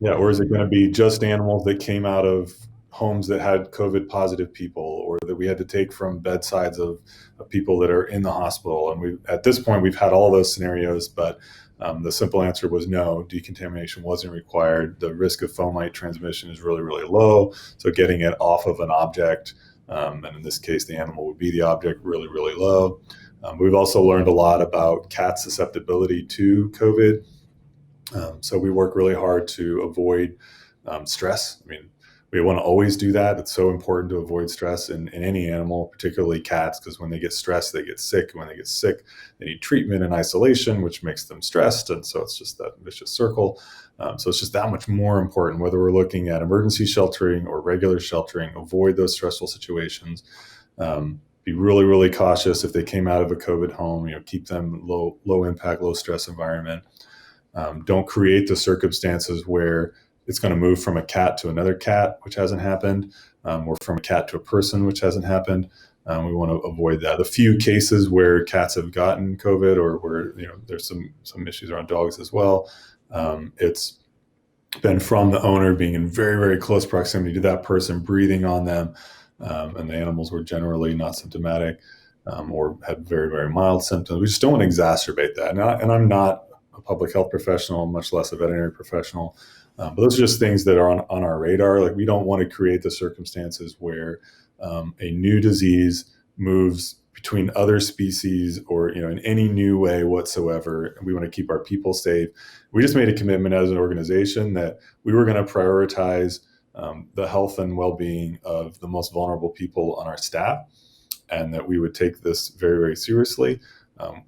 Or is it going to be just animals that came out of homes that had COVID positive people, or that we had to take from bedsides of people that are in the hospital? And at this point, we've had all those scenarios, but the simple answer was no, decontamination wasn't required. The risk of fomite transmission is really, really low. So getting it off of an object, and in this case, the animal would be the object, really, really low. We've also learned a lot about cat susceptibility to COVID. So we work really hard to avoid stress. I mean, we want to always do that. It's so important to avoid stress in any animal, particularly cats, because when they get stressed, they get sick. When they get sick, they need treatment and isolation, which makes them stressed. And so it's just that vicious circle. So it's just that much more important, whether we're looking at emergency sheltering or regular sheltering, avoid those stressful situations. Be really, really cautious if they came out of a COVID home, keep them low impact, low stress environment. Don't create the circumstances where it's going to move from a cat to another cat, which hasn't happened, or from a cat to a person, which hasn't happened. We want to avoid that. The few cases where cats have gotten COVID, or where there's some issues around dogs as well, it's been from the owner being in very, very close proximity to that person, breathing on them, and the animals were generally not symptomatic, or had very, very mild symptoms. We just don't want to exacerbate that. And I'm not a public health professional, much less a veterinary professional. But those are just things that are on our radar. Like, we don't want to create the circumstances where a new disease moves between other species, or in any new way whatsoever. We want to keep our people safe. We just made a commitment as an organization that we were going to prioritize the health and well-being of the most vulnerable people on our staff, and that we would take this very, very seriously.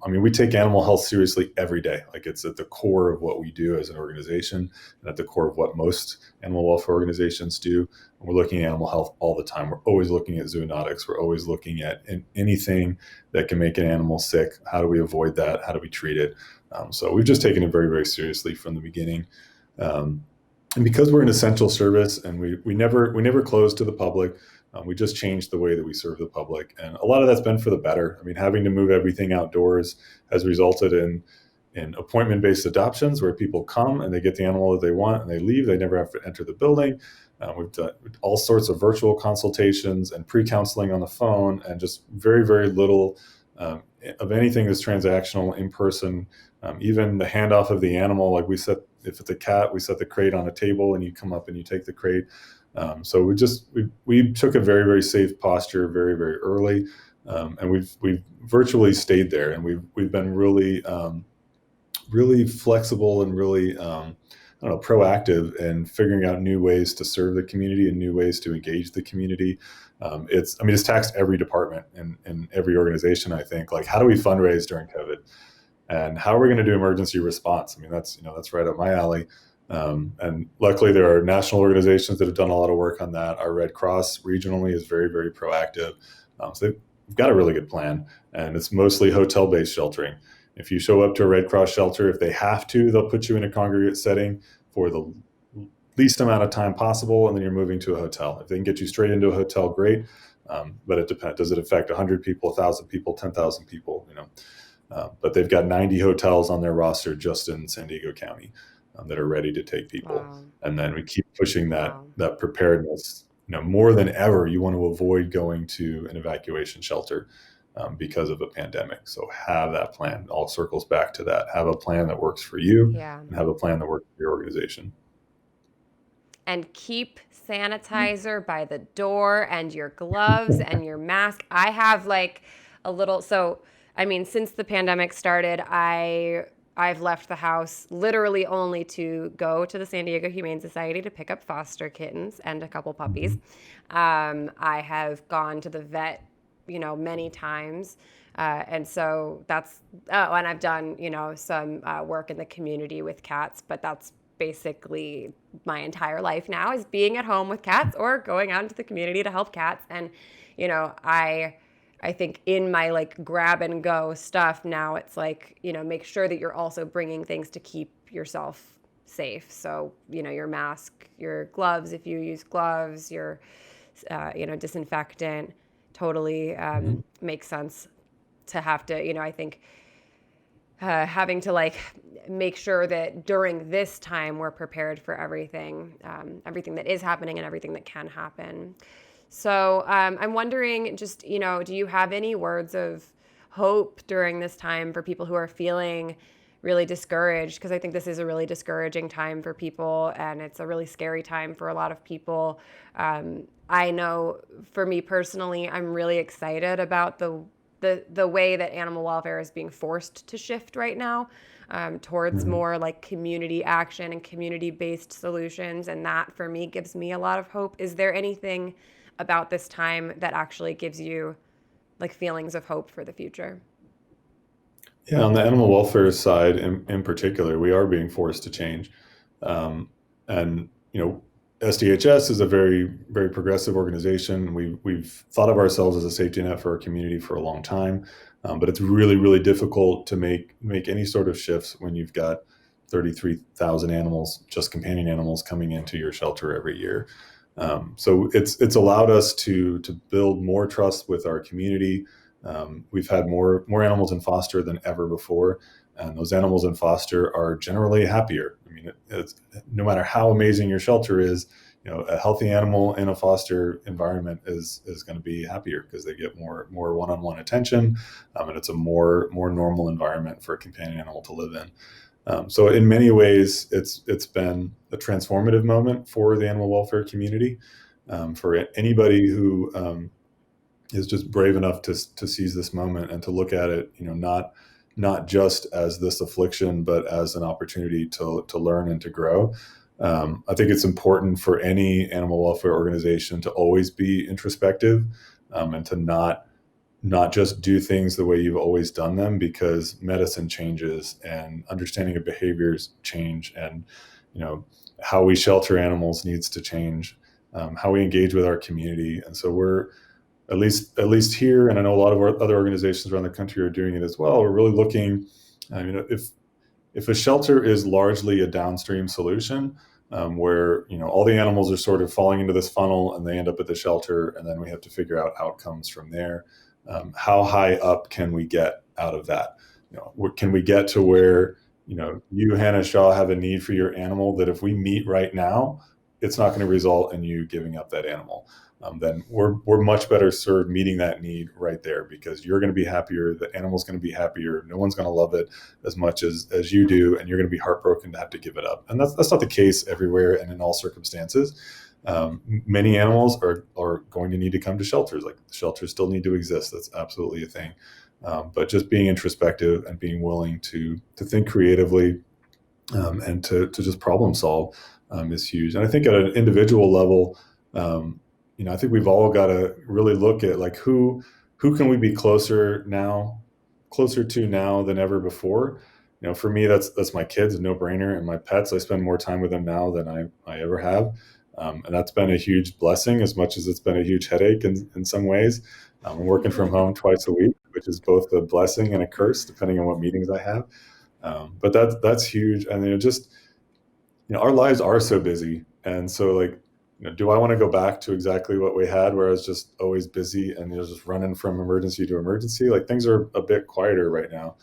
We take animal health seriously every day. Like, it's at the core of what we do as an organization, and at the core of what most animal welfare organizations do. And we're looking at animal health all the time. We're always looking at zoonotics. We're always looking at anything that can make an animal sick. How do we avoid that? How do we treat it? So we've just taken it very, very seriously from the beginning. And because we're an essential service, and we never close to the public, we just changed the way that we serve the public. And a lot of that's been for the better. Having to move everything outdoors has resulted in appointment-based adoptions, where people come and they get the animal that they want and they leave. They never have to enter the building. We've done all sorts of virtual consultations and pre-counseling on the phone, and just very, very little of anything that's transactional in person. Even the handoff of the animal, like if it's a cat, we set the crate on a table and you come up and you take the crate. So we took a very, very safe posture very, very early, and we've virtually stayed there, and we've been really really flexible and really proactive in figuring out new ways to serve the community and new ways to engage the community. It's taxed every department in every organization, I think. Like, how do we fundraise during COVID, and how are we going to do emergency response? That's right up my alley. And luckily, there are national organizations that have done a lot of work on that. Our Red Cross regionally is very, very proactive. So they've got a really good plan, and it's mostly hotel-based sheltering. If you show up to a Red Cross shelter, if they have to, they'll put you in a congregate setting for the least amount of time possible, and then you're moving to a hotel. If they can get you straight into a hotel, great. But it depends. Does it affect 100 people, 1,000 people, 10,000 people? But they've got 90 hotels on their roster just in San Diego County that are ready to take people. Wow. And then we keep pushing that preparedness. More than ever, you want to avoid going to an evacuation shelter because of a pandemic. So have that plan. All circles back to that. Have a plan that works for you, and have a plan that works for your organization. And keep sanitizer by the door, and your gloves and your mask. I have since the pandemic started, I've left the house literally only to go to the San Diego Humane Society to pick up foster kittens and a couple puppies. I have gone to the vet, many times. And so and I've done, some work in the community with cats, but that's basically my entire life now, is being at home with cats or going out into the community to help cats. And, I think in my grab and go stuff now, it's make sure that you're also bringing things to keep yourself safe. So, your mask, your gloves, if you use gloves, your, disinfectant, totally makes sense to have to, I think having to make sure that during this time we're prepared for everything that is happening and everything that can happen. So I'm wondering, just, do you have any words of hope during this time for people who are feeling really discouraged? Because I think this is a really discouraging time for people, and it's a really scary time for a lot of people. I know for me personally, I'm really excited about the way that animal welfare is being forced to shift right now towards more community action and community-based solutions. And that for me gives me a lot of hope. Is there anything about this time that actually gives you feelings of hope for the future? Yeah, on the animal welfare side in particular, we are being forced to change. And SDHS is a very, very progressive organization. We've thought of ourselves as a safety net for our community for a long time, but it's really, really difficult to make any sort of shifts when you've got 33,000 animals, just companion animals, coming into your shelter every year. So it's allowed us to build more trust with our community. We've had more animals in foster than ever before, and those animals in foster are generally happier. I mean, it's, no matter how amazing your shelter is, a healthy animal in a foster environment is going to be happier because they get more one-on-one attention, and it's a more normal environment for a companion animal to live in. So in many ways, it's been a transformative moment for the animal welfare community, for anybody who is just brave enough to seize this moment and to look at it, not just as this affliction, but as an opportunity to learn and to grow. I think it's important for any animal welfare organization to always be introspective, and to not just do things the way you've always done them, because medicine changes and understanding of behaviors change, and how we shelter animals needs to change, how we engage with our community. And so we're at least here, and I know a lot of our other organizations around the country are doing it as well. We're really looking, if a shelter is largely a downstream solution, where all the animals are sort of falling into this funnel and they end up at the shelter, and then we have to figure out outcomes from there. How high up can we get out of that? Can we get to where you, Hannah Shaw, have a need for your animal that if we meet right now, it's not going to result in you giving up that animal? Then we're much better served meeting that need right there, because you're going to be happier, the animal's going to be happier, no one's going to love it as much as you do, and you're going to be heartbroken to have to give it up. And that's not the case everywhere and in all circumstances. Many animals are going to need to come to shelters. Like, shelters still need to exist. That's absolutely a thing. But just being introspective and being willing to think creatively, and to just problem solve, is huge. And I think at an individual level, I think we've all got to really look at, like, who can we be closer to now than ever before. For me, that's my kids, a no-brainer, and my pets. I spend more time with them now than I ever have. And that's been a huge blessing, as much as it's been a huge headache in some ways. I'm working from home twice a week, which is both a blessing and a curse, depending on what meetings I have. But that's huge. And our lives are so busy. And so, like, do I want to go back to exactly what we had, where I was just always busy and just running from emergency to emergency? Like, things are a bit quieter right now.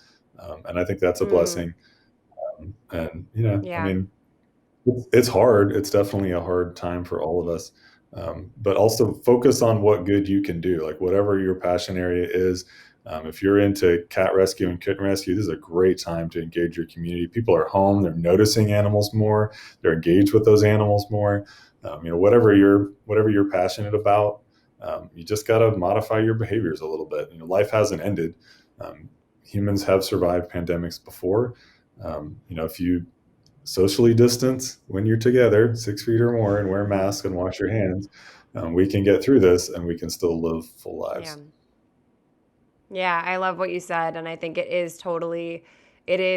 And I think that's a blessing. And, Yeah. I mean, it's hard. It's definitely a hard time for all of us. But also focus on what good you can do, like whatever your passion area is. If you're into cat rescue and kitten rescue, this is a great time to engage your community. People are home, they're noticing animals more, they're engaged with those animals more. Whatever you're passionate about, you just got to modify your behaviors a little bit. Life hasn't ended. Humans have survived pandemics before. If you socially distance when you're together 6 feet or more, and wear masks and wash your hands, we can get through this, and we can still live full lives. Yeah, I love what you said, and I think it is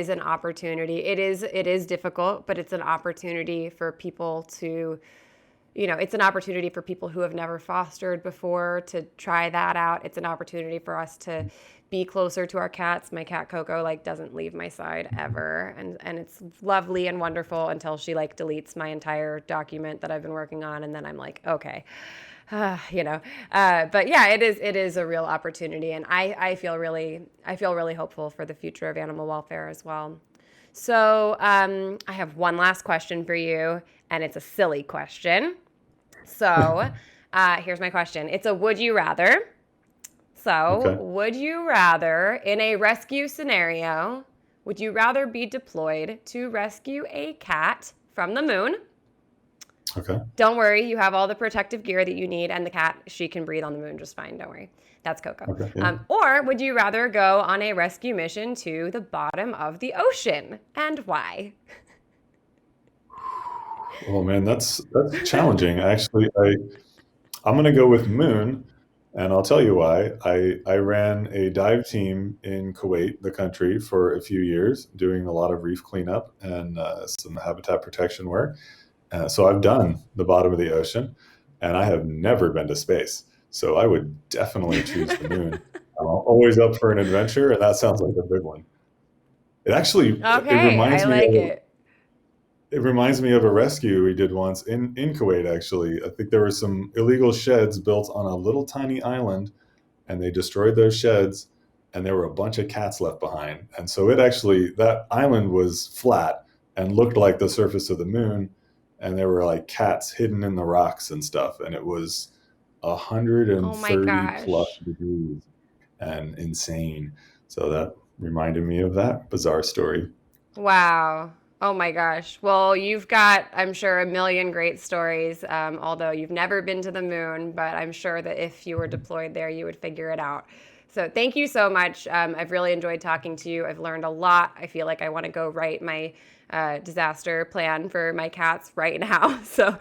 an opportunity. It is difficult, but it's an opportunity for people to, it's an opportunity for people who have never fostered before to try that out. It's an opportunity for us to be closer to our cats. My cat Coco doesn't leave my side ever, and it's lovely and wonderful until she deletes my entire document that I've been working on, and then I'm like, okay. But yeah, it is a real opportunity, and I feel really hopeful for the future of animal welfare as well. So I have one last question for you, and it's a silly question. So here's my question. It's a would you rather. So Okay. Would you rather, in a rescue scenario, would you rather be deployed to rescue a cat from the moon? Okay. Don't worry, you have all the protective gear that you need, and the cat, she can breathe on the moon just fine. Don't worry. That's Coco. Okay, yeah. Or would you rather go on a rescue mission to the bottom of the ocean, and why? Oh man, that's challenging. Actually, I'm going to go with moon, and I'll tell you why. I ran a dive team in Kuwait, the country, for a few years, doing a lot of reef cleanup and some habitat protection work. So I've done the bottom of the ocean, and I have never been to space. So I would definitely choose the moon. I'm always up for an adventure, and that sounds like a big one. It Okay, reminds I me like of, it. It reminds me of a rescue we did once in Kuwait, actually. I think there were some illegal sheds built on a little tiny island, and they destroyed those sheds, and there were a bunch of cats left behind. And so that island was flat and looked like the surface of the moon, and there were like cats hidden in the rocks and stuff. And it was Oh my 130 plus gosh. degrees and insane. So that reminded me of that bizarre story. Wow. Oh my gosh. Well, you've got, I'm sure, a million great stories, although you've never been to the moon, but I'm sure that if you were deployed there, you would figure it out. So thank you so much. I've really enjoyed talking to you. I've learned a lot. I feel like I want to go write my disaster plan for my cats right now. So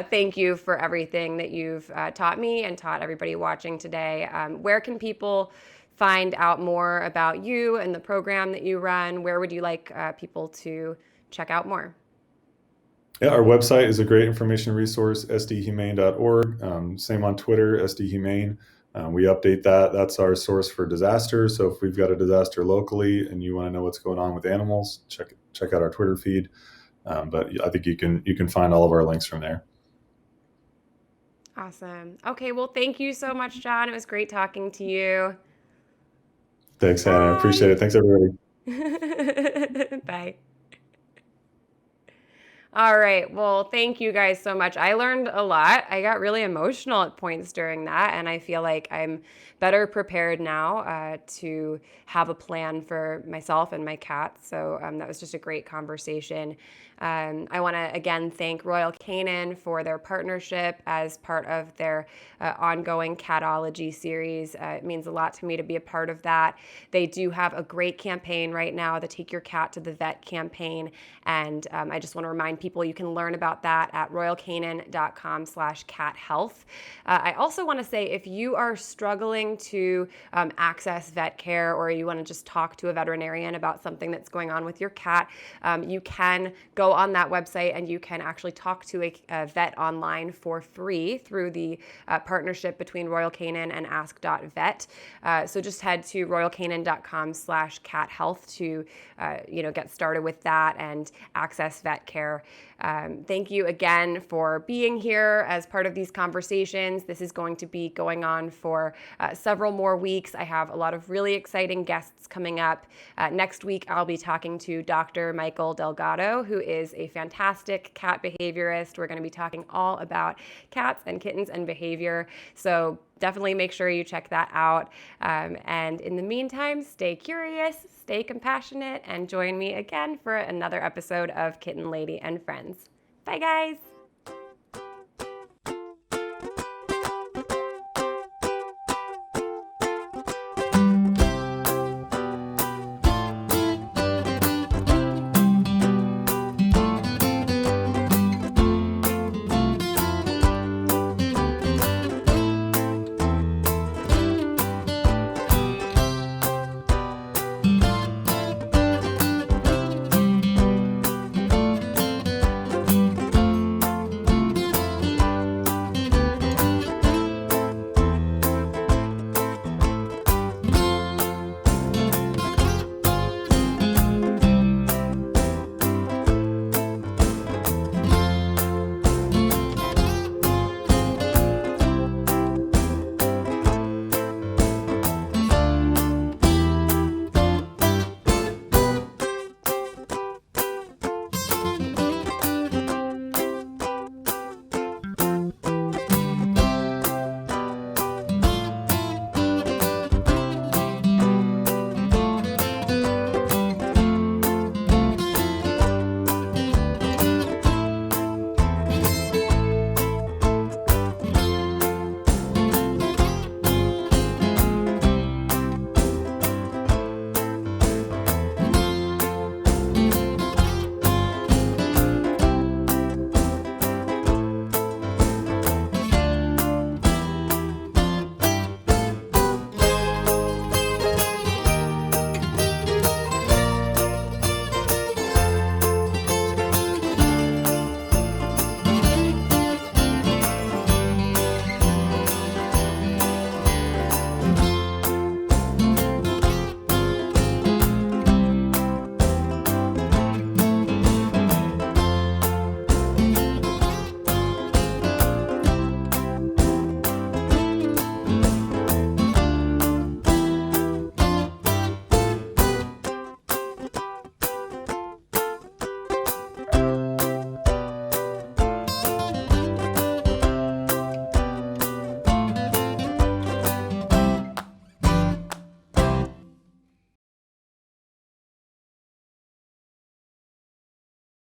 thank you for everything that you've taught me and taught everybody watching today. Where can people find out more about you and the program that you run? Where would you like people to check out more? Yeah, our website is a great information resource, sdhumane.org. Same on Twitter, sdhumane. We update that. That's our source for disasters. So if we've got a disaster locally and you want to know what's going on with animals, check out our Twitter feed. But I think you can find all of our links from there. Awesome. Okay, well, thank you so much, John. It was great talking to you. Thanks, Hannah. I appreciate it. Thanks, everybody. Bye. All right. Well, thank you guys so much. I learned a lot. I got really emotional at points during that, and I feel like I'm better prepared now to have a plan for myself and my cats. So that was just a great conversation. I want to again thank Royal Canin for their partnership as part of their ongoing Catology series. It means a lot to me to be a part of that. They do have a great campaign right now, the Take Your Cat to the Vet campaign. And I just want to remind people you can learn about that at royalcanin.com/cathealth. I also want to say if you are struggling to access vet care, or you want to just talk to a veterinarian about something that's going on with your cat, you can go on that website and you can actually talk to a vet online for free through the partnership between Royal Canin and Ask.vet. So just head to royalcanin.com/cathealth to get started with that and access vet care. Thank you again for being here as part of these conversations. This is going to be going on for several more weeks. I have a lot of really exciting guests coming up. Next week, I'll be talking to Dr. Michael Delgado, who is a fantastic cat behaviorist. We're going to be talking all about cats and kittens and behavior. So definitely make sure you check that out. And in the meantime, stay curious, stay compassionate, and join me again for another episode of Kitten Lady and Friends. Bye, guys.